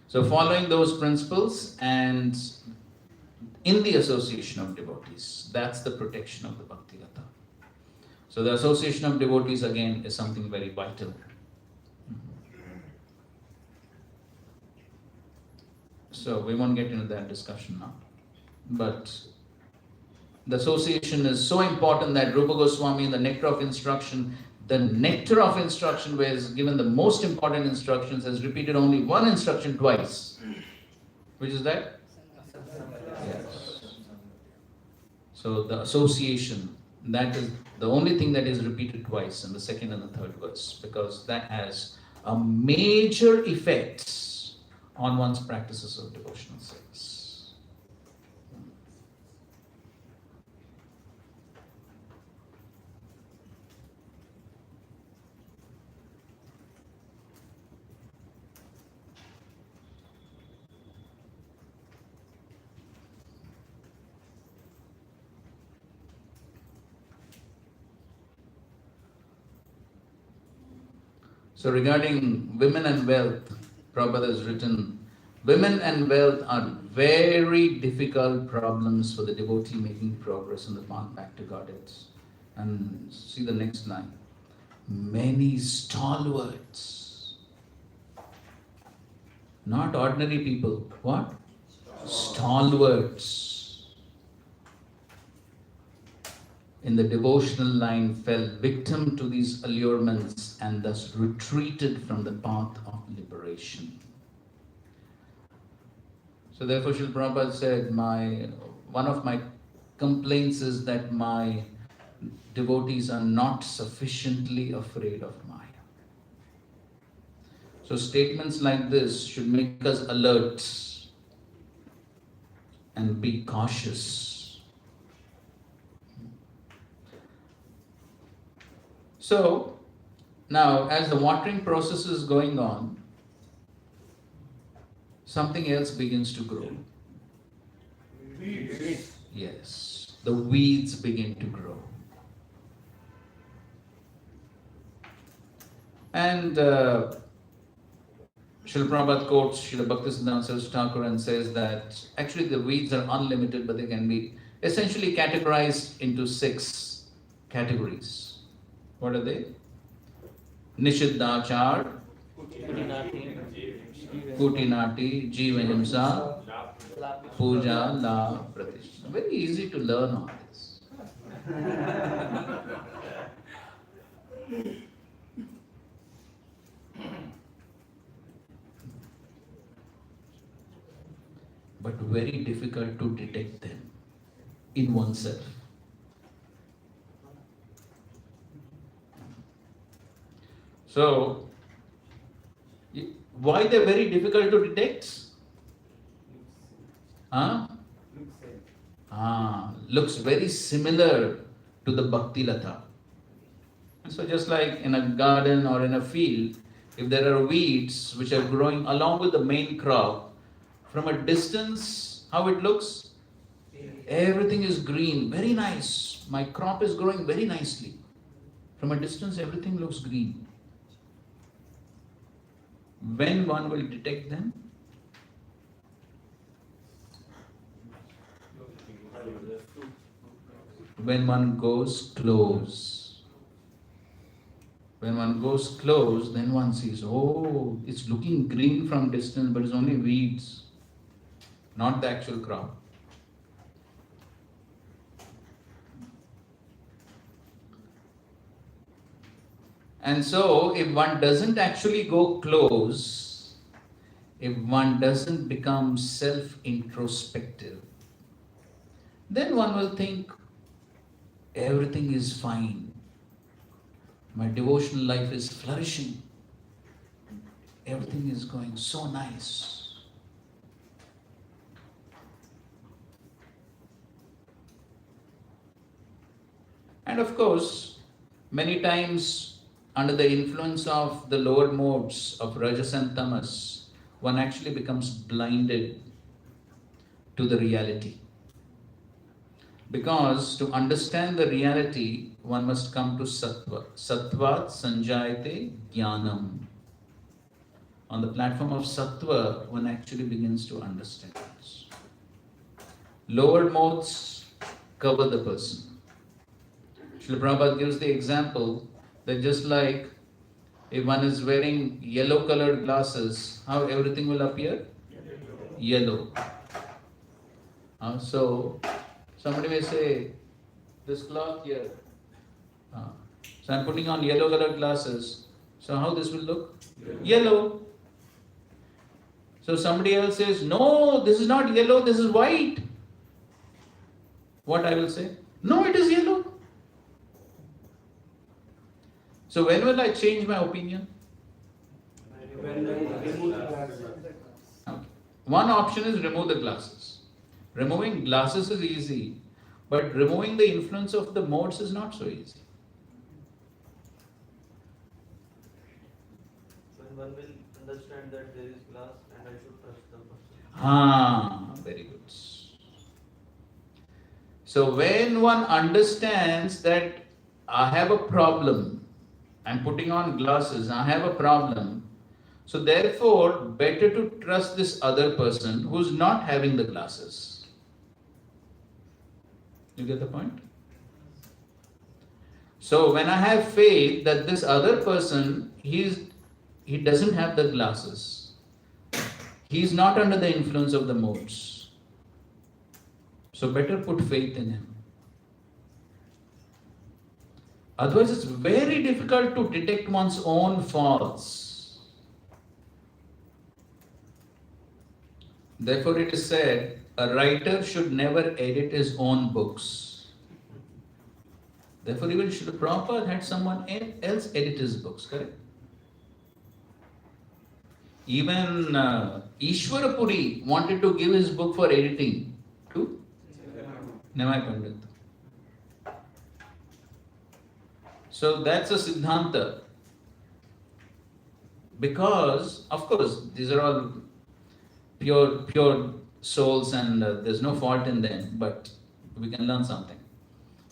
So following those principles and in the association of devotees, that's the protection of the Bhakti Lata. So the association of devotees again is something very vital. So we won't get into that discussion now. But the association is so important that Rupa Goswami in the Nectar of Instruction, the Nectar of Instruction, where is given the most important instructions, has repeated only one instruction twice. Which is that? Yes. So the association, that is the only thing that is repeated twice in the second and the third verse, because that has a major effect on one's practices of devotional service. So regarding women and wealth, Prabhupada has written, women and wealth are very difficult problems for the devotee making progress on the path back to Godhead. And see the next line. Many stalwarts, not ordinary people, what? Stalwarts in the devotional line fell victim to these allurements and thus retreated from the path of liberation. So therefore Srila Prabhupada said, one of my complaints is that my devotees are not sufficiently afraid of Maya. So statements like this should make us alert and be cautious. So, now as the watering process is going on, something else begins to grow. Weeds. Yes, the weeds begin to grow. And Srila Prabhupada quotes Srila Bhaktisiddhanta Saraswati Thakur and says that actually the weeds are unlimited, but they can be essentially categorized into 6 categories. What are they? Nishiddhachar, Kutinati, Jiva Himsa, Puja, la, pratishtha. Very easy to learn all this. But very difficult to detect them in oneself. So, why they're very difficult to detect? Huh? Looks very similar to the Bhakti Lata. So just like in a garden or in a field, if there are weeds which are growing along with the main crop, from a distance, how it looks? Everything is green, very nice. My crop is growing very nicely. From a distance, everything looks green. When one will detect them? When one goes close. When one goes close, then one sees, oh, it's looking green from distance, but it's only weeds, not the actual crop. And so, if one doesn't actually go close, if one doesn't become self-introspective, then one will think everything is fine. My devotional life is flourishing. Everything is going so nice. And of course, many times under the influence of the lower modes of Rajas and Tamas, one actually becomes blinded to the reality. Because to understand the reality, one must come to Sattva. Sattvat Sanjayate Jnanam. On the platform of Sattva, one actually begins to understand this. Lower modes cover the person. Srila Prabhupada gives the example that just like if one is wearing yellow colored glasses, how everything will appear? Yellow. So somebody may say, this cloth here. So I'm putting on yellow colored glasses. So how this will look? Yellow. So somebody else says, no, this is not yellow, this is white. What I will say? No, it is yellow. So when will I change my opinion? One option is remove the glasses. Removing glasses is easy, but removing the influence of the modes is not so easy. When one will understand that there is glass and I should trust the person. Very good. So when one understands that I have a problem, I'm putting on glasses, I have a problem, so therefore better to trust this other person who's not having the glasses. You get the point? So when I have faith that this other person, he doesn't have the glasses. He's not under the influence of the modes. So better put faith in him. Otherwise it's very difficult to detect one's own faults. Therefore it is said, a writer should never edit his own books. Therefore even Srila Prabhupada had someone else edit his books, correct? Even Ishwara Puri wanted to give his book for editing to Nimai Pandit. So that's a Siddhanta. Because, of course, these are all pure souls and there's no fault in them, but we can learn something.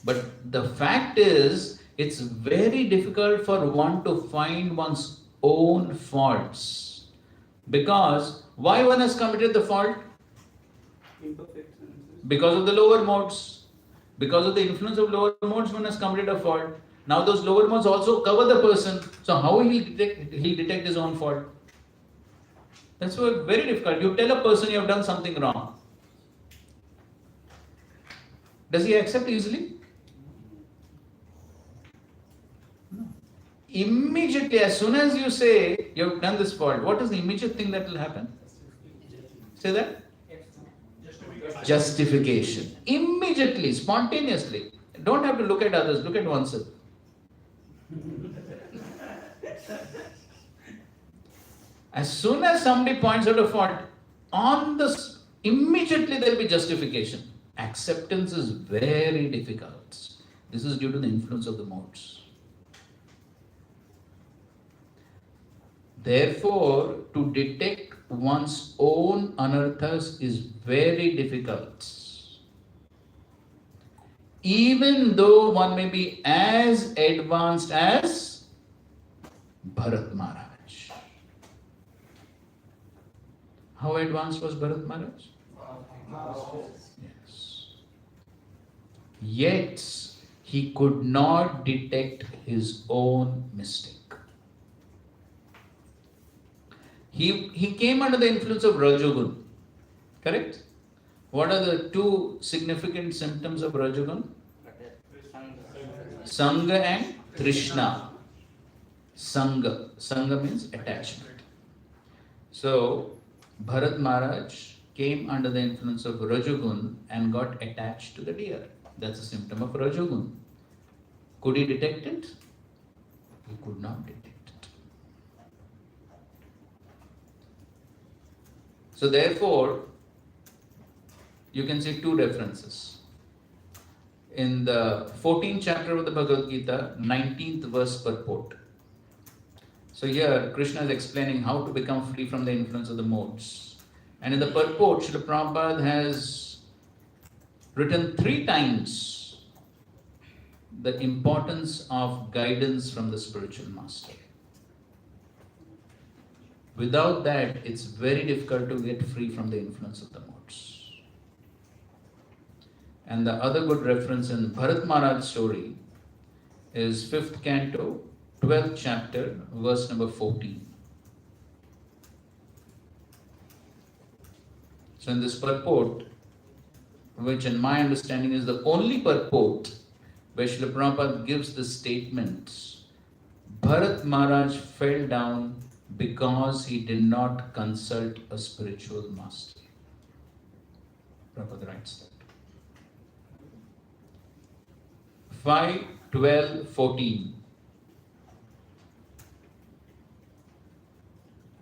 But the fact is, it's very difficult for one to find one's own faults. Because why one has committed the fault? Because of the lower modes. Because of the influence of lower modes, one has committed a fault. Now those lower modes also cover the person. So how will he detect his own fault? That's why very difficult. You tell a person you have done something wrong. Does he accept easily? No. Immediately, as soon as you say you have done this fault, what is the immediate thing that will happen? Say that? Justification. Immediately, spontaneously. Don't have to look at others, look at oneself. As soon as somebody points out a fault, immediately there will be justification. Acceptance is very difficult. This is due to the influence of the modes. Therefore, to detect one's own anarthas is very difficult. Even though one may be as advanced as Bharat Maharaj. How advanced was Bharat Maharaj? Yes. Yet, he could not detect his own mistake. He came under the influence of Rajogun. Correct? What are the two significant symptoms of Rajogun? Sangha and Trishna. Sangha. Sangha means attachment. So, Bharat Maharaj came under the influence of Rajogun and got attached to the deer. That's a symptom of Rajogun. Could he detect it? He could not detect it. So therefore, you can see two differences. In the 14th chapter of the Bhagavad Gita, 19th verse purport. So here, Krishna is explaining how to become free from the influence of the modes. And in the purport, Srila Prabhupada has written 3 times the importance of guidance from the spiritual master. Without that, it's very difficult to get free from the influence of the modes. And the other good reference in Bharat Maharaj's story is 5th canto, 12th chapter, verse number 14. So in this purport, which in my understanding is the only purport where Srila Prabhupada gives the statement, Bharat Maharaj fell down because he did not consult a spiritual master. Prabhupada writes that. 5, 12, 14.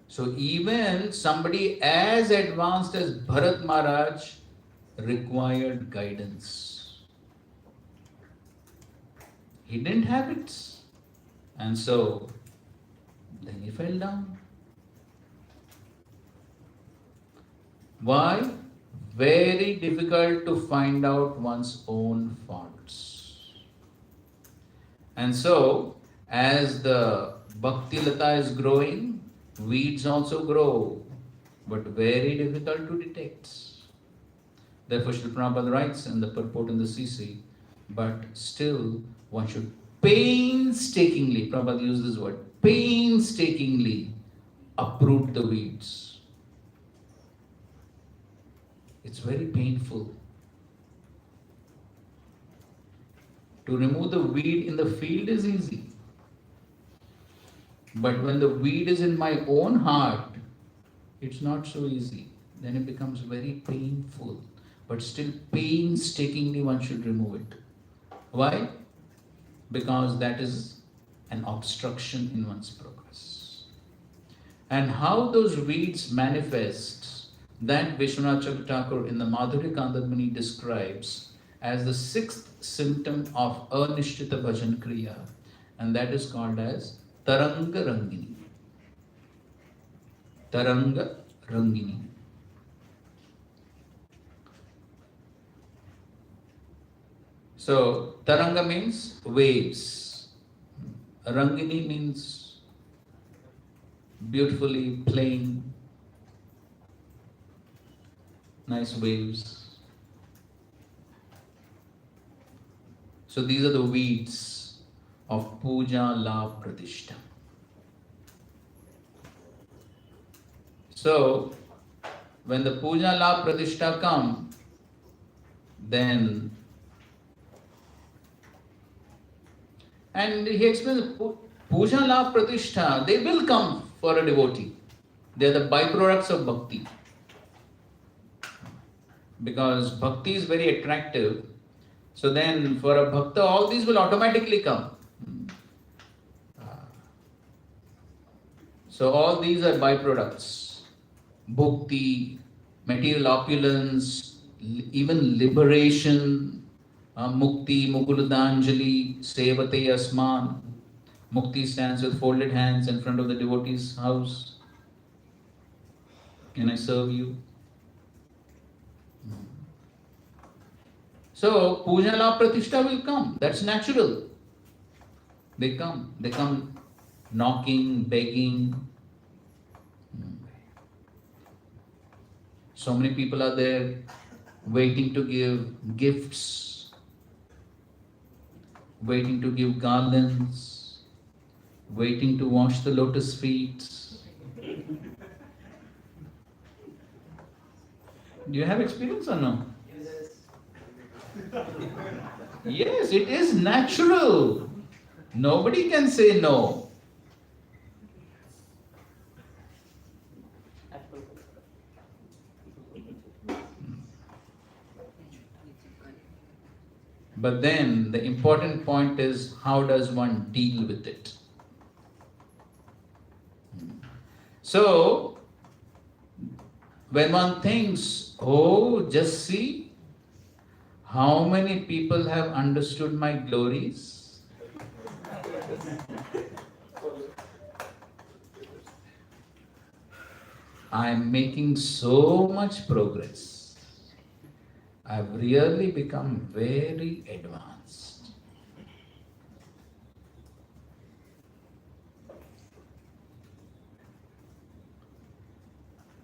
So even somebody as advanced as Bharat Maharaj required guidance. He didn't have it. And so then he fell down. Why? Very difficult to find out one's own faults. And so, as the Bhakti Lata is growing, weeds also grow, but very difficult to detect. Therefore, Srila Prabhupada writes in the purport in the CC, but still one should painstakingly, Prabhupada used this word, painstakingly uproot the weeds. It's very painful. To remove the weed in the field is easy. But when the weed is in my own heart, it's not so easy. Then it becomes very painful. But still painstakingly one should remove it. Why? Because that is an obstruction in one's progress. And how those weeds manifest, that Vishwanath Chakravarti Thakur in the Madhurya Kandamani describes as the 6th symptom of Anishtita Bhajan Kriya, and that is called as Taranga Rangini. Taranga Rangini. So, Taranga means waves. Rangini means beautifully playing, nice waves. So, these are the weeds of Puja La Pratishta. So, when the Puja La Pratishta come, then And he explains puja, la, pratishtha, they will come for a devotee. They are the byproducts of bhakti. Because bhakti is very attractive. So then for a bhakta, all these will automatically come. So all these are byproducts. Bhukti, material opulence, even liberation, mukti, mukuladanjali, sevate asman. Mukti stands with folded hands in front of the devotee's house. Can I serve you? So, puja la pratishtha will come. That's natural. They come. They come knocking, begging. So many people are there waiting to give gifts, waiting to give garlands, waiting to wash the lotus feet. Do you have experience or no? Yes, it is natural. Nobody can say no. But then the important point is, how does one deal with it? So, when one thinks, oh, just see, how many people have understood my glories? I am making so much progress. I've really become very advanced.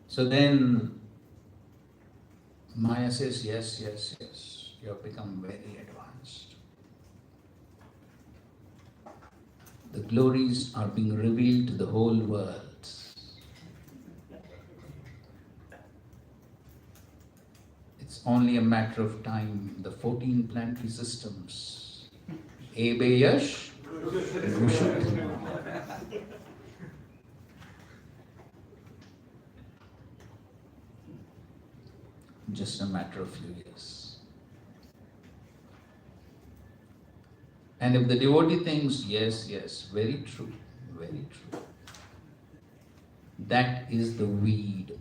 So then Maya says, yes, yes, yes, you have become very advanced. The glories are being revealed to the whole world. It's only a matter of time. The 14 planetary systems, Ebe Yash, Rushut. Just a matter of few years. And if the devotee thinks, yes, yes, very true, very true, that is the weed.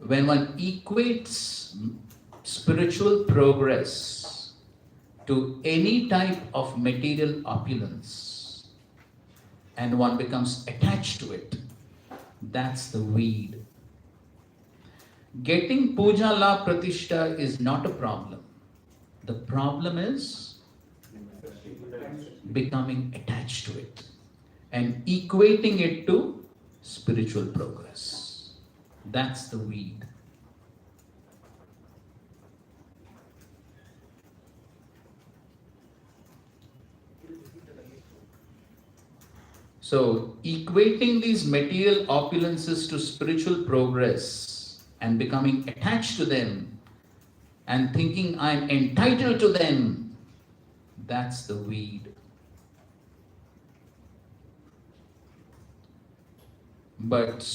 When one equates spiritual progress to any type of material opulence and one becomes attached to it, that's the weed. Getting puja la pratishtha is not a problem. The problem is becoming attached to it and equating it to spiritual progress. That's the weed. So, equating these material opulences to spiritual progress and becoming attached to them and thinking I'm entitled to them, that's the weed. But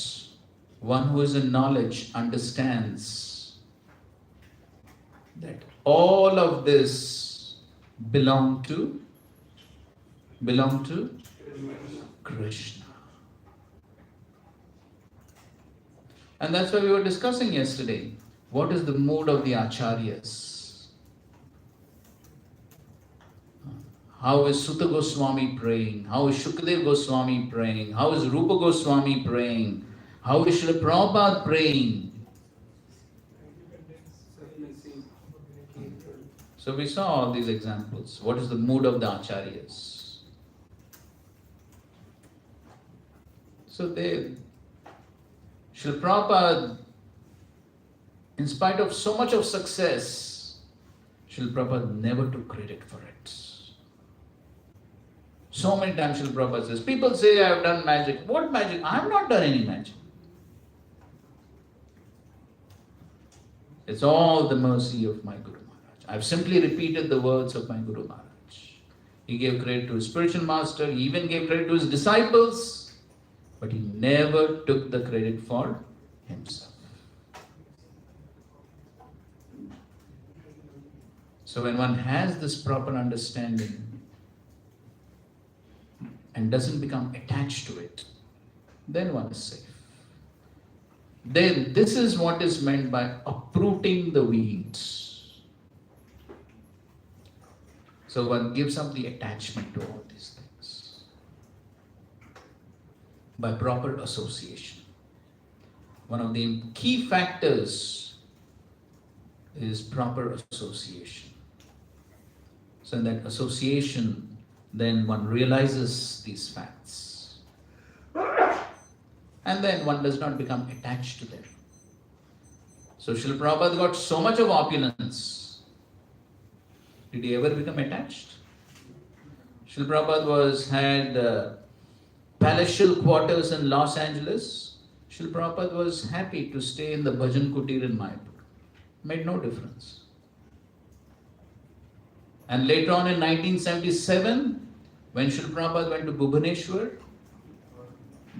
one who is in knowledge understands that all of this belong to Krishna. And that's why we were discussing yesterday. What is the mood of the acharyas? How is Sutta Goswami praying? How is Shukadev Goswami praying? How is Rupa Goswami praying? How is Srila Prabhupada praying? So we saw all these examples. What is the mood of the acharyas? So Srila Prabhupada, in spite of so much of success, Srila Prabhupada never took credit for it. So many times Srila Prabhupada says, people say I have done magic. What magic? I have not done any magic. It's all the mercy of my Guru Maharaj. I have simply repeated the words of my Guru Maharaj. He gave credit to his spiritual master, he even gave credit to his disciples, but he never took the credit for himself. So when one has this proper understanding and doesn't become attached to it, then one is safe. Then this is what is meant by uprooting the weeds. So one gives up the attachment to all these things by proper association. One of the key factors is proper association. So in that association, then one realizes these facts. And then one does not become attached to them. So Srila Prabhupada got so much of opulence. Did he ever become attached? Srila Prabhupada had palatial quarters in Los Angeles. Srila Prabhupada was happy to stay in the Bhajan Kutir in Mayapur. Made no difference. And later on in 1977, when Srila Prabhupada went to Bhubaneswar,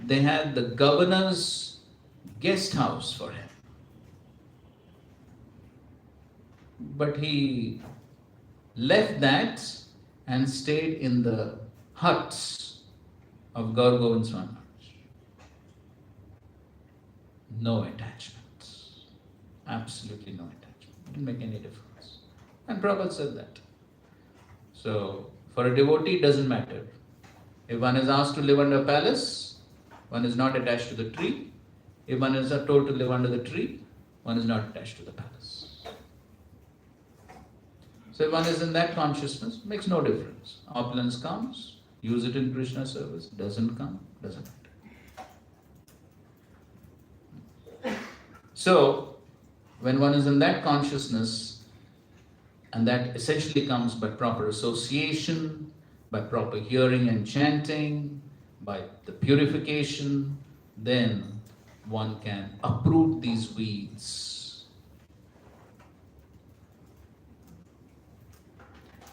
they had the governor's guest house for him. But he left that and stayed in the huts of Gaur Govind Swami Maharaj. No attachment. Absolutely no attachment. Didn't make any difference. And Prabhupada said that. So, for a devotee, it doesn't matter. If one is asked to live under a palace, one is not attached to the tree. If one is told to live under the tree, one is not attached to the palace. So if one is in that consciousness, makes no difference. Opulence comes, use it in Krishna service. Doesn't come, doesn't matter. So, when one is in that consciousness, and that essentially comes by proper association, by proper hearing and chanting, by the purification, then one can uproot these weeds.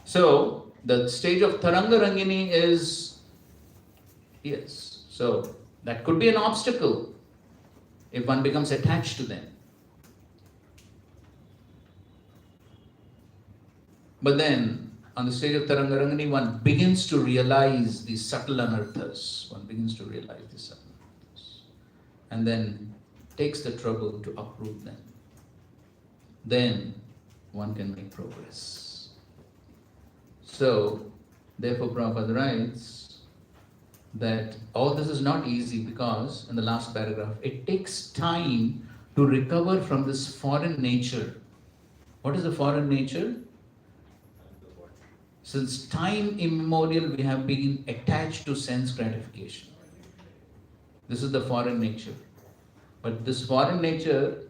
So, the stage of Taranga Rangini is, yes, so that could be an obstacle if one becomes attached to them. But then, on the stage of Taranga Rangini, one begins to realize these subtle anarthas. One begins to realize these subtle anarthas. And then takes the trouble to uproot them. Then one can make progress. So, therefore Prabhupada writes that all this is not easy because, in the last paragraph, it takes time to recover from this foreign nature. What is the foreign nature? Since time immemorial, we have been attached to sense gratification. This is the foreign nature. But this foreign nature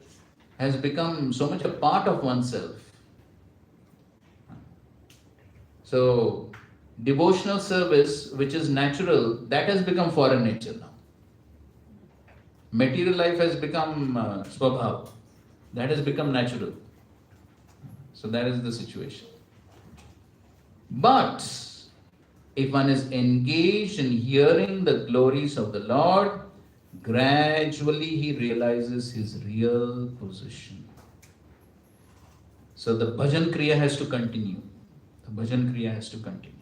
has become so much a part of oneself. So, devotional service, which is natural, that has become foreign nature now. Material life has become swabhav. That has become natural. So that is the situation. But if one is engaged in hearing the glories of the Lord, gradually he realizes his real position. So the bhajan kriya has to continue. The bhajan kriya has to continue.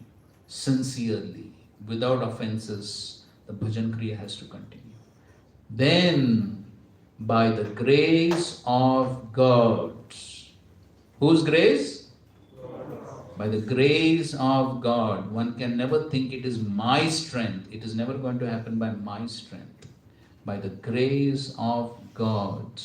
Sincerely, without offenses, the bhajan kriya has to continue. Then, by the grace of God, whose grace? By the grace of God, one can never think it is my strength. It is never going to happen by my strength. By the grace of God,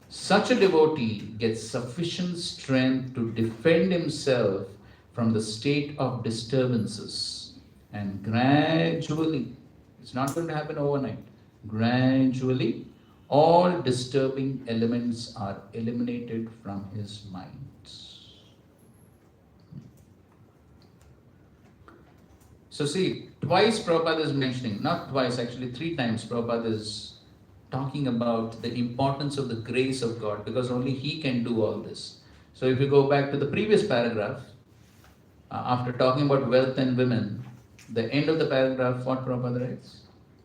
such a devotee gets sufficient strength to defend himself from the state of disturbances. And gradually, it's not going to happen overnight, gradually, all disturbing elements are eliminated from his mind. So see, twice Prabhupada is mentioning, not twice, actually 3 times Prabhupada is talking about the importance of the grace of God, because only He can do all this. So if you go back to the previous paragraph, after talking about wealth and women, the end of the paragraph, what Prabhupada writes?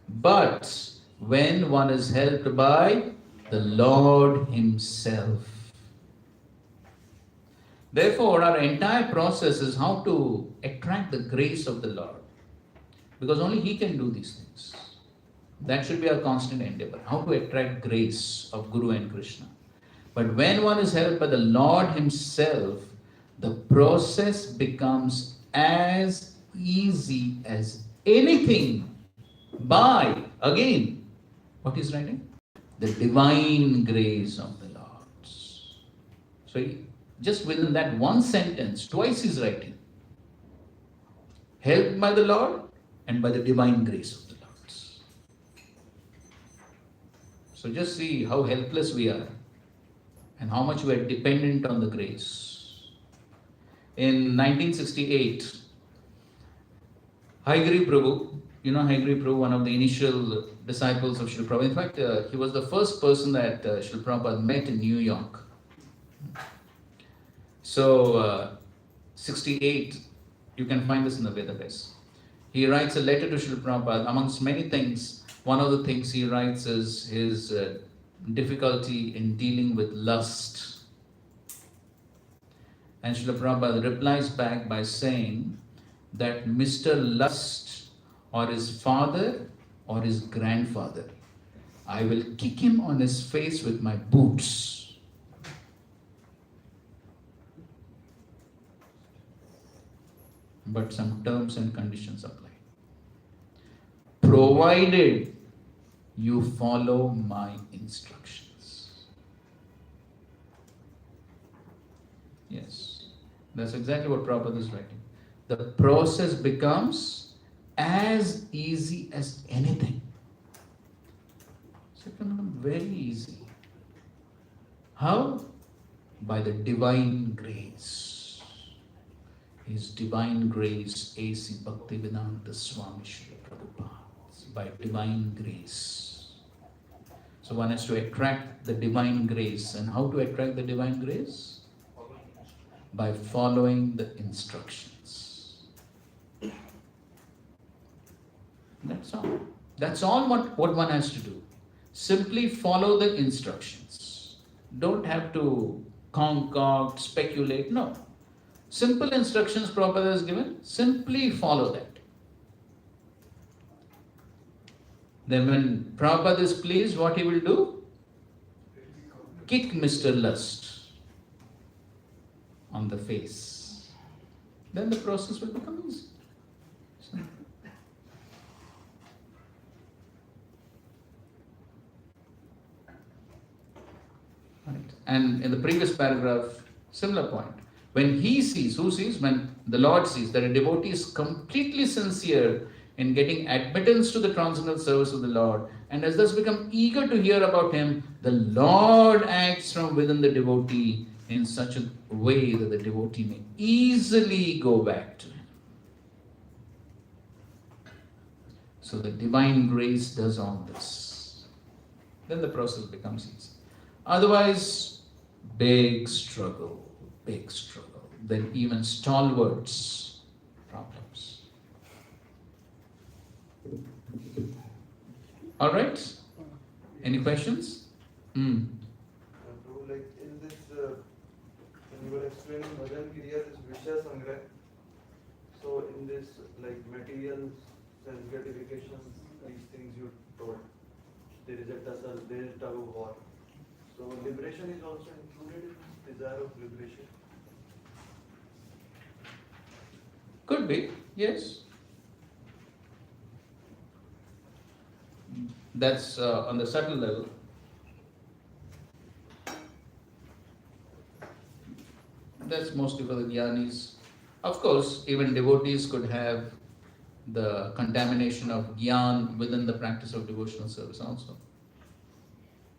But when one is helped by the Lord Himself. Therefore, our entire process is how to attract the grace of the Lord. Because only He can do these things. That should be our constant endeavor. How to attract grace of Guru and Krishna. But when one is helped by the Lord Himself, the process becomes as easy as anything by, again, what he's writing? The divine grace of the Lord. So just within that one sentence, twice he's writing. Helped by the Lord and by the divine grace of the Lord. So just see how helpless we are and how much we are dependent on the grace. In 1968, Haigiri Prabhu, you know Haigiri Prabhu, one of the initial disciples of Srila Prabhupada. In fact, he was the first person that Srila Prabhupada met in New York. So, 68, you can find this in the Vedas. He writes a letter to Srila Prabhupada. Amongst many things, one of the things he writes is his difficulty in dealing with lust. And Srila Prabhupada replies back by saying that Mr. Lust or his father or his grandfather, I will kick him on his face with my boots. But some terms and conditions apply. Provided you follow my instructions. Yes, that's exactly what Prabhupada is writing. The process becomes as easy as anything. So it can become very easy. How? By the divine grace. His divine grace, A.C. Bhaktivedanta Swami Srila Prabhupada. By divine grace. So one has to attract the divine grace. And how to attract the divine grace? By following the instructions. That's all. That's all what one has to do. Simply follow the instructions. Don't have to concoct, speculate. No. Simple instructions Prabhupada has given. Simply follow that. Then when Prabhupada is pleased, what he will do? Kick Mr. Lust on the face. Then the process will become easy. So, right. And in the previous paragraph, similar point. When he sees, who sees? When the Lord sees that a devotee is completely sincere in getting admittance to the transcendental service of the Lord and has thus become eager to hear about him, the Lord acts from within the devotee in such a way that the devotee may easily go back to him. So the divine grace does all this. Then the process becomes easy. Otherwise, big struggle. Then even stalwarts problems. All right? Any questions? Like in this, when you were explaining Bhajan Kriya, this Vishya Sangrah, so in this, like material sense gratifications, these things you told, there is a tussle, there is tug of war. So liberation is also included in this desire of liberation. Could be, yes. That's on the subtle level. That's mostly for the jnanis. Of course, even devotees could have the contamination of jnana within the practice of devotional service also.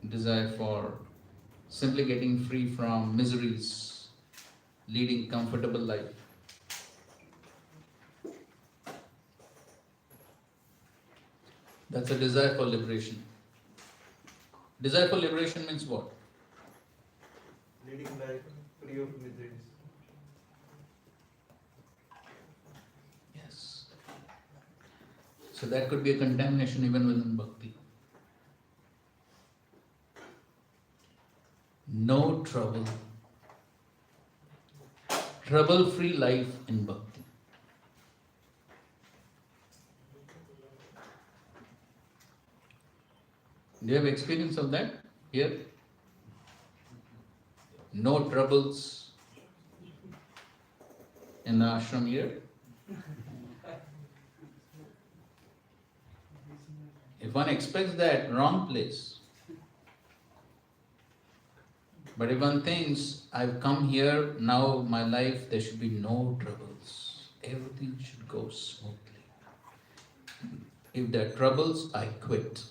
Desire for simply getting free from miseries, leading comfortable life. That's a desire for liberation. Desire for liberation means what? Leading life free of miseries. So that could be a contamination even within bhakti. No trouble. Trouble-free life in bhakti. Do you have experience of that here? No troubles in the ashram here? If one expects that, wrong place. But if one thinks, I've come here, now my life, there should be no troubles. Everything should go smoothly. If there are troubles, I quit.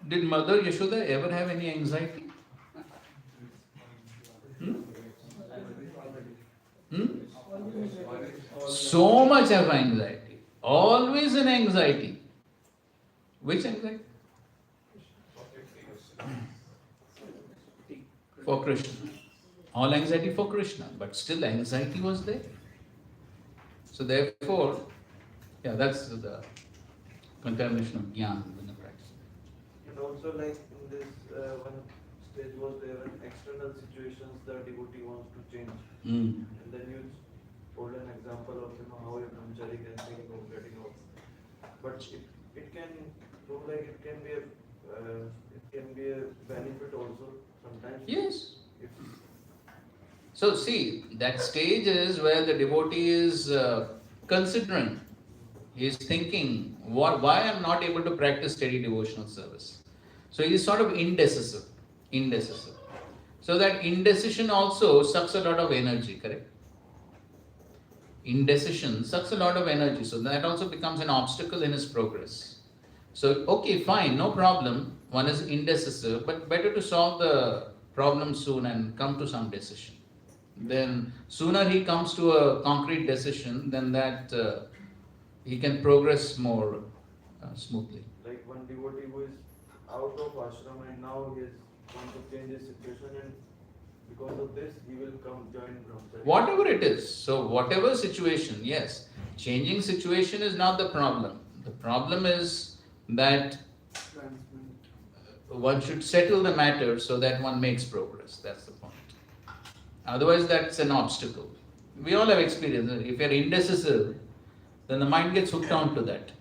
Did Mother Yashoda ever have any anxiety? So much of anxiety. Always an anxiety. Which anxiety? For Krishna. All anxiety for Krishna, but still anxiety was there. So therefore, yeah, that's the contamination of jnana in the practice. And also like in this one stage was there when external situations the devotee wants to change. Mm. And then you told an example of how a brahmachari can think of getting out. But it can so like it can be a benefit also sometimes. Yes. If So see, that stage is where the devotee is considering, he is thinking, why I am not able to practice steady devotional service. So he is sort of indecisive. So that indecision also sucks a lot of energy, correct? Indecision sucks a lot of energy, so that also becomes an obstacle in his progress. So, okay, fine, no problem, one is indecisive, but better to solve the problem soon and come to some decision. Then sooner he comes to a concrete decision, then that he can progress more smoothly. like one devotee who is out of ashram and now he is want to change his situation and because of this he will come join brahmachari. Whatever it is, so whatever situation, yes, changing situation is not the problem. The problem is that one should settle the matter so that one makes progress. That's the point. Otherwise, that's an obstacle. We all have experience. If you're indecisive, then the mind gets hooked on to that.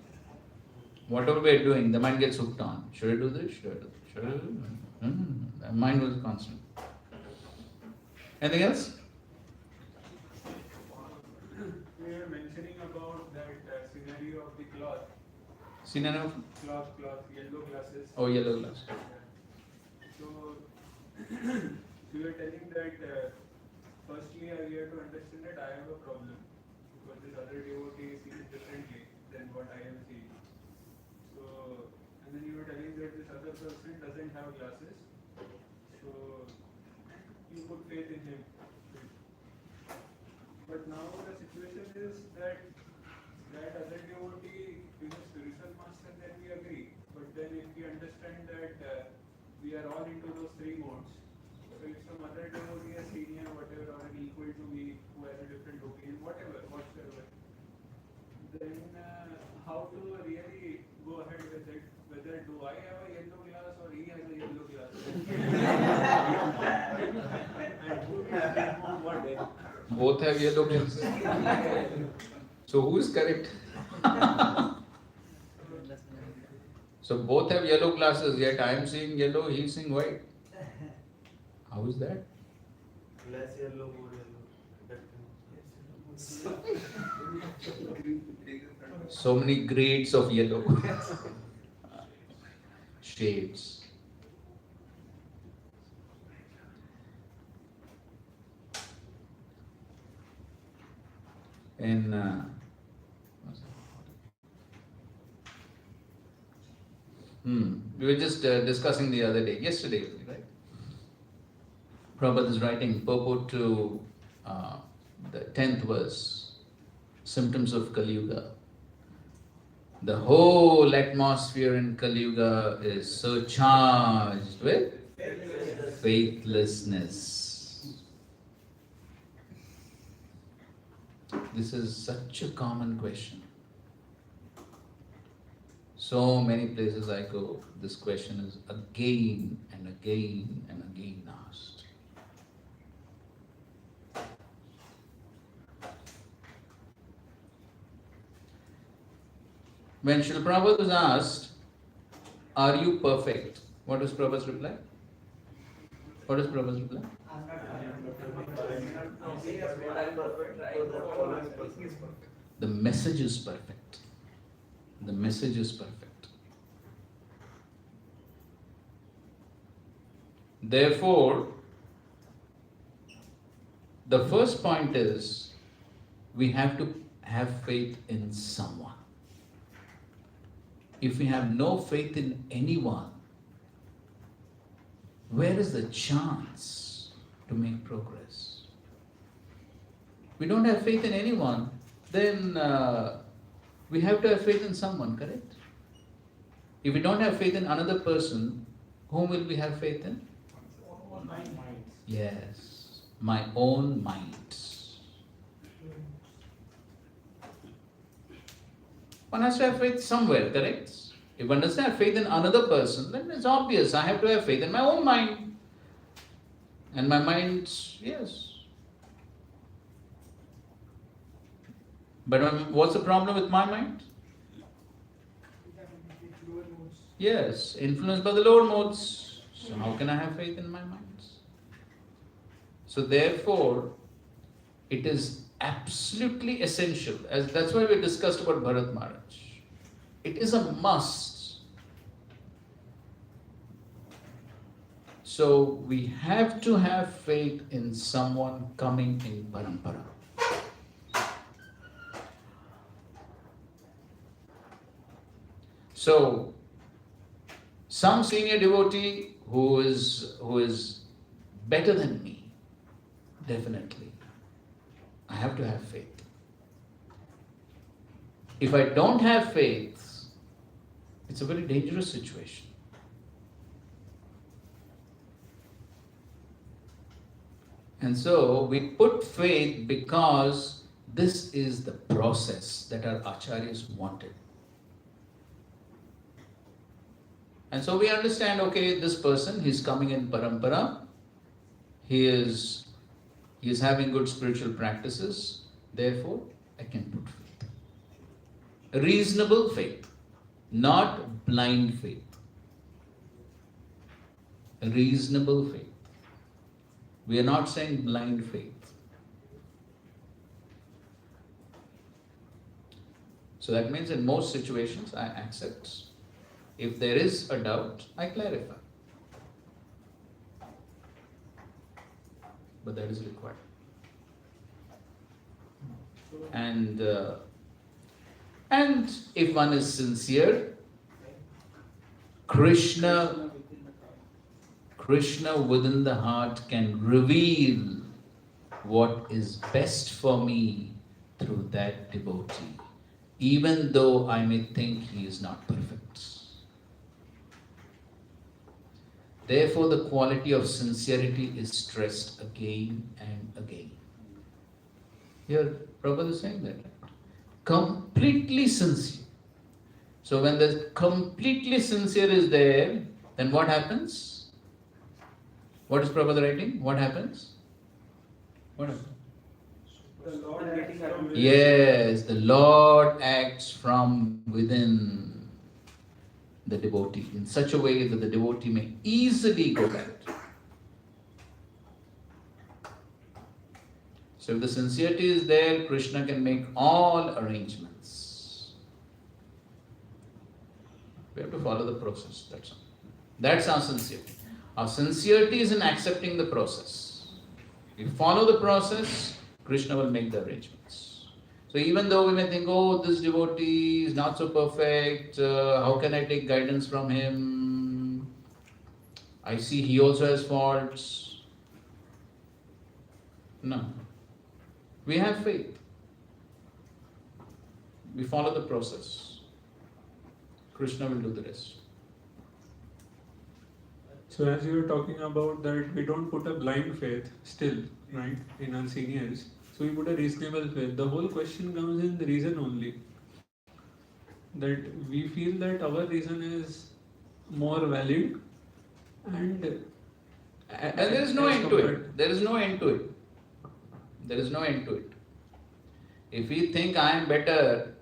Whatever we're doing, the mind gets hooked on. Should I do this? Should I do this? Should I do this? The mind was constant. Anything else? We were mentioning about that scenario of the cloth, Seen enough? yellow glasses. Oh, yellow glass. So, we were telling that firstly we have to understand that I have a problem because this other devotee sees differently than what I am seeing. So, and then you were telling that this other person doesn't have glasses. So, you put faith in him. But now the situation is that other devotee is a spiritual master, then we agree. But then if we understand that we are all into those three modes, so if some other devotee, a senior, whatever, or an equal to me, who has a different opinion, whatsoever, then how to really go ahead with it? Whether do I have a yellow glass or he has a yellow glass? And who will remove what day? Both have yellow glasses. So who is correct? So both have yellow glasses, yet I am seeing yellow, he is seeing white. How is that? Less yellow, more yellow. So many grades of yellow. Shades. And we were just discussing the other day, yesterday, right? Prabhupada is writing purport to the 10th verse, symptoms of Kali Yuga. The whole atmosphere in Kali Yuga is so charged with faithlessness. This is such a common question. So many places I go, this question is again and again and again asked. When Srila Prabhupada was asked, "Are you perfect?" What was Prabhupada's reply? What is Prabhupada's reply? The message is perfect. The message is perfect. Therefore, the first point is we have to have faith in someone. If we have no faith in anyone, where is the chance to make progress? We don't have faith in anyone, then we have to have faith in someone, correct? If we don't have faith in another person, whom will we have faith in? Yes, my own mind. One has to have faith somewhere, correct? If one doesn't have faith in another person, then it's obvious. I have to have faith in my own mind. And my mind, yes. But what's the problem with my mind? Yes, influenced by the lower modes. So how can I have faith in my mind? So therefore, it is absolutely essential. As that's why we discussed about Bharat Maharaj. It is a must. So we have to have faith in someone coming in parampara. So some senior devotee who is better than me, definitely, I have to have faith. If I don't have faith, it's a very dangerous situation. And so we put faith because this is the process that our acharyas wanted. And so we understand, okay, this person, he's coming in parampara, he is having good spiritual practices, therefore I can put faith. Reasonable faith, not blind faith. Reasonable faith. We are not saying blind faith. So that means in most situations I accept. If there is a doubt, I clarify. But that is required. And if one is sincere, Krishna within the heart can reveal what is best for me through that devotee, even though I may think he is not perfect. Therefore, the quality of sincerity is stressed again and again. Here, Prabhupada is saying that. Completely sincere. So when the completely sincere is there, then what happens? What is Prabhupada writing? What happens? What happens? The Lord acts from within. Yes, the Lord acts from within the devotee in such a way that the devotee may easily go back. So if the sincerity is there, Krishna can make all arrangements. We have to follow the process, that's all. That's our sincerity. Our sincerity is in accepting the process. If we follow the process, Krishna will make the arrangements. So even though we may think, oh, this devotee is not so perfect, how can I take guidance from him? I see he also has faults. No. We have faith. We follow the process. Krishna will do the rest. So as you were talking about that we don't put a blind faith still, right, in our seniors. So we put a reasonable faith. The whole question comes in the reason only. That we feel that our reason is more valid and And there is no as end to compared- it. There is no end to it. There is no end to it. If we think I am better,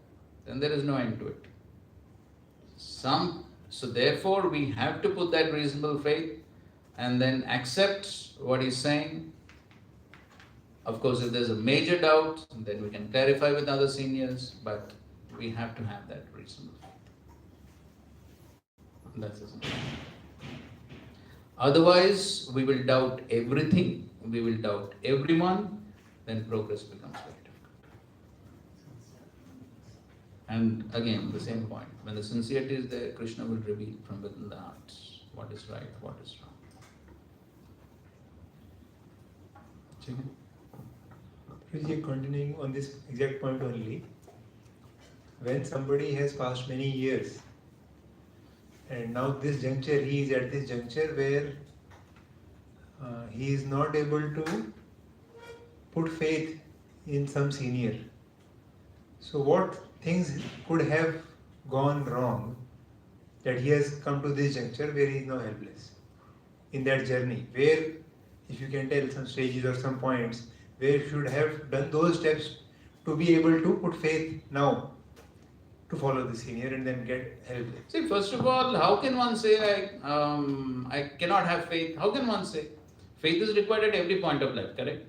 then there is no end to it. So therefore we have to put that reasonable faith and then accept what he's saying. Of course, if there's a major doubt, then we can clarify with other seniors, but we have to have that reasonable faith. That's it. Otherwise, we will doubt everything, we will doubt everyone, then progress becomes very difficult. And again, the same point. When the sincerity is there, Krishna will reveal from within the heart what is right, what is wrong. Chicken? Guruji, continuing on this exact point only, when somebody has passed many years and now this juncture, he is at this juncture where he is not able to put faith in some senior. So what things could have gone wrong that he has come to this juncture where he is now helpless in that journey, where if you can tell some stages or some points where you should have done those steps to be able to put faith now to follow the senior and then get help. See, first of all, how can one say I cannot have faith? How can one say? Faith is required at every point of life, correct?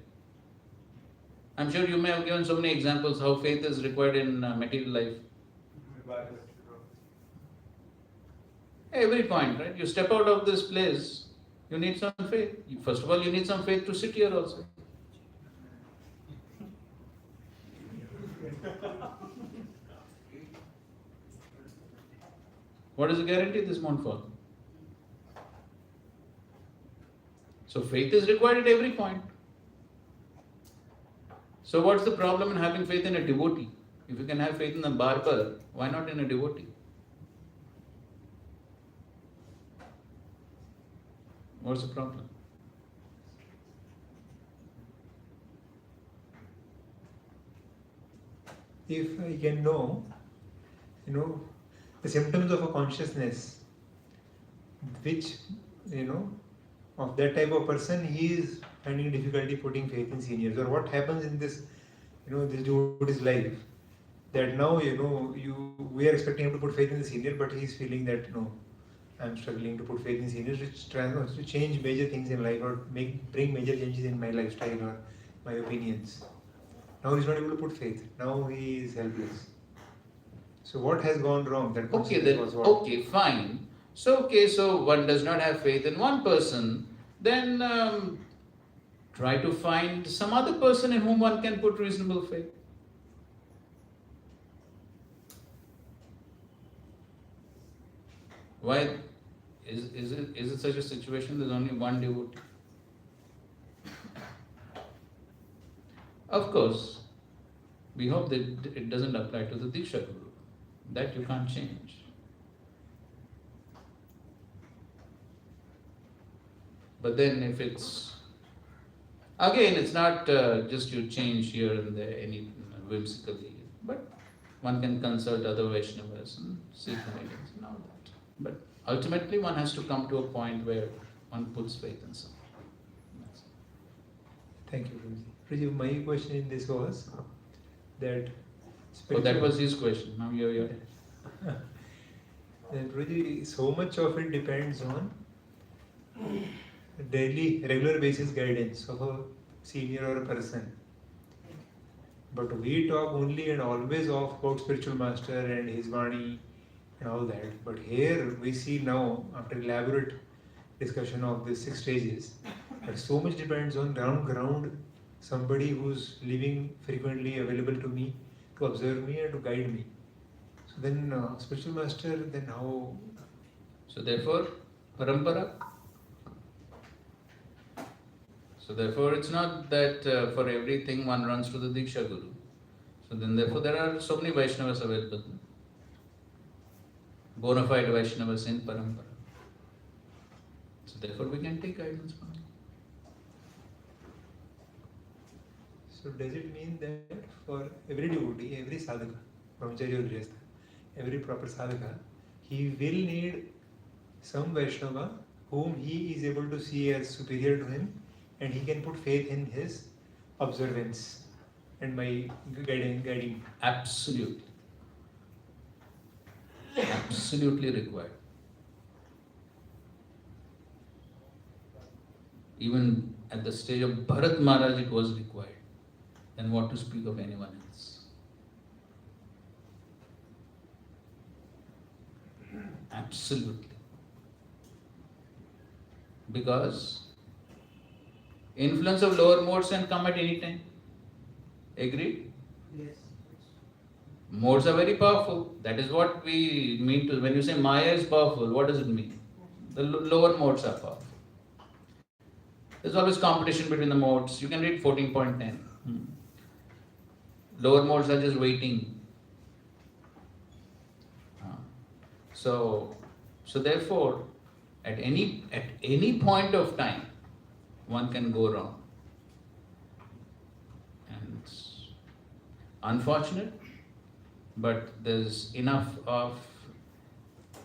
I'm sure you may have given so many examples how faith is required in material life. Every point, right? You step out of this place, you need some faith. First of all, you need some faith to sit here also. What is the guarantee this won't fall? So faith is required at every point. So what's the problem in having faith in a devotee? If you can have faith in a barber, why not in a devotee? What's the problem? If I can know, the symptoms of a consciousness, which, of that type of person, he is finding difficulty putting faith in seniors, or what happens in this, this devotee's life, that now, we are expecting him to put faith in the senior, but he is feeling that, I'm struggling to put faith in seniors, which tries to change major things in life or bring major changes in my lifestyle or my opinions. Now he's not able to put faith. Now he is helpless. So what has gone wrong? That Okay, then, was what? okay, fine. So one does not have faith in one person, then try to find some other person in whom one can put reasonable faith. Why is it such a situation? There's only one devotee. Of course, we hope that it doesn't apply to the Diksha Guru. That you can't change. But then if it's not just you change here and there any whimsically, but one can consult other Vaishnavas and seek guidance and all that. But ultimately one has to come to a point where one puts faith in someone. Thank you, Guruji. Guruji, my question in this was that. Oh, that was his question. Now you're. Then, Guruji, so much of it depends on daily, regular basis guidance of a senior or a person. But we talk only and always about spiritual master and his Vani and all that. But here we see now, after elaborate discussion of the 6 stages, that so much depends on ground somebody who's living frequently available to me, to observe me and to guide me. So then spiritual master, then how? So therefore, parampara. So therefore, it's not that for everything one runs to the Diksha Guru. So then therefore there are so many Vaishnavas available. Bona fide Vaishnavas in parampara. So therefore we can take guidance from them. So does it mean that for every devotee, every sadhaka, brahmachari or grihastha, every proper sadhaka, he will need some Vaishnava whom he is able to see as superior to him, and he can put faith in his observance and my guiding. Absolutely. Absolutely required. Even at the stage of Bharat Maharaj it was required. Then what to speak of anyone else? Absolutely. Because influence of lower modes can come at any time. Agreed? Yes. Modes are very powerful. That is what we mean to, when you say Maya is powerful, what does it mean? The lower modes are powerful. There's always competition between the modes. You can read 14.10. Lower modes are just waiting. So therefore, at any point of time, one can go wrong. And it's unfortunate, but there's enough of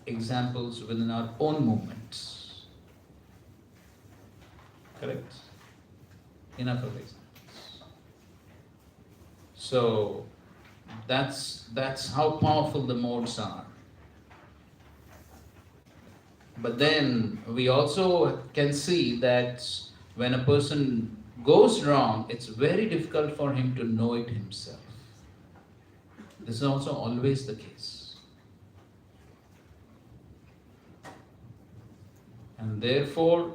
examples within our own movements. Correct? Enough of examples. So that's how powerful the modes are. But then we also can see that when a person goes wrong, it's very difficult for him to know it himself. This is also always the case. And therefore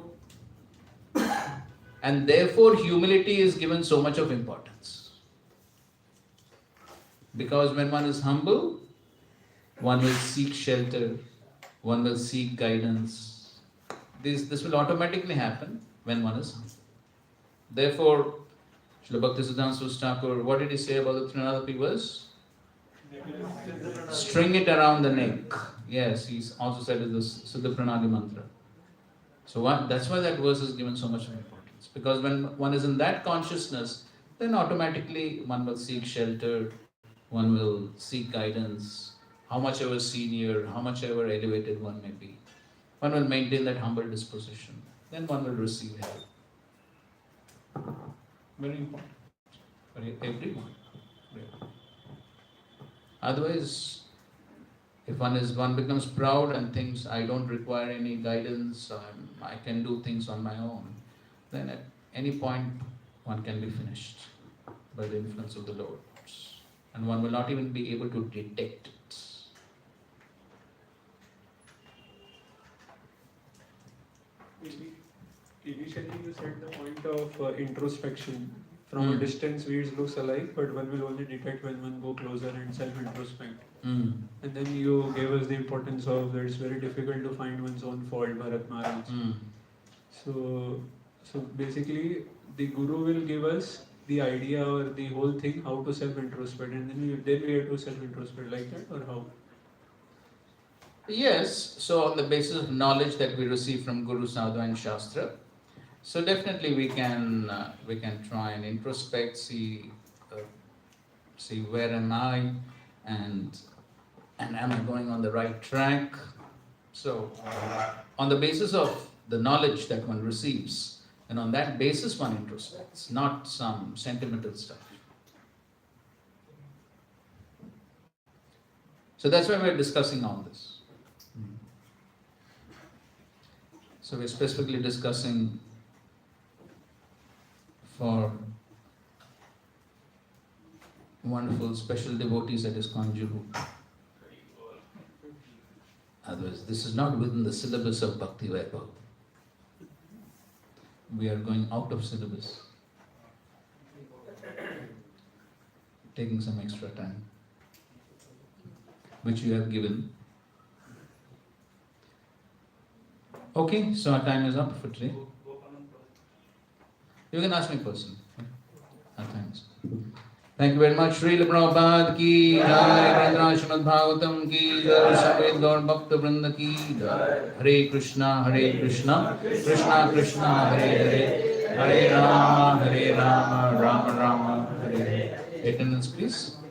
humility is given so much of importance. Because when one is humble, one will seek shelter, one will seek guidance. This will automatically happen when one is humble. Therefore, Srila Bhaktisiddhanta Saraswati Thakur, what did he say about the Trinadapi verse? String it around the neck. Yes, he's also said it is the Siddha Pranali mantra. So that's why that verse is given so much importance. Because when one is in that consciousness, then automatically one will seek shelter, one will seek guidance, how much ever senior, how much ever elevated one may be. One will maintain that humble disposition. Then one will receive help. Very important for everyone. Otherwise, if one becomes proud and thinks, I don't require any guidance, I can do things on my own, then at any point one can be finished by the influence of the Lord. And one will not even be able to detect it. Initially, you said the point of introspection. From a distance, weeds looks alike, but one will only detect when one go closer and self-introspect. And then you gave us the importance of that it's very difficult to find one's own fault, Bharat Maharaj. So basically, the Guru will give us the idea or the whole thing how to self-introspect, and then we have to self-introspect like that, or how? Yes, so on the basis of knowledge that we receive from Guru, Sadhu and Shastra, so definitely we can try and introspect, see where am I, and am I going on the right track. So on the basis of the knowledge that one receives, and on that basis one introspects, not some sentimental stuff. So that's why we're discussing all this. So we're specifically discussing for wonderful special devotees at ISKCON Juhu. Otherwise, this is not within the syllabus of Bhakti Vaibhav. We are going out of syllabus, taking some extra time, which you have given. Okay, so our time is up for today. You can ask me personally. Our time is up. Thank you very much. Srila Prabhupada ki jai, Vrindra Srimad Bhagavatam ki jai, Sabed Gaur Bhakta Vrinda ki jai. Hare Krishna, Krishna Krishna, Hare Hare, Hare Rama, Rama Rama Rama Hare Hare. Attendance please.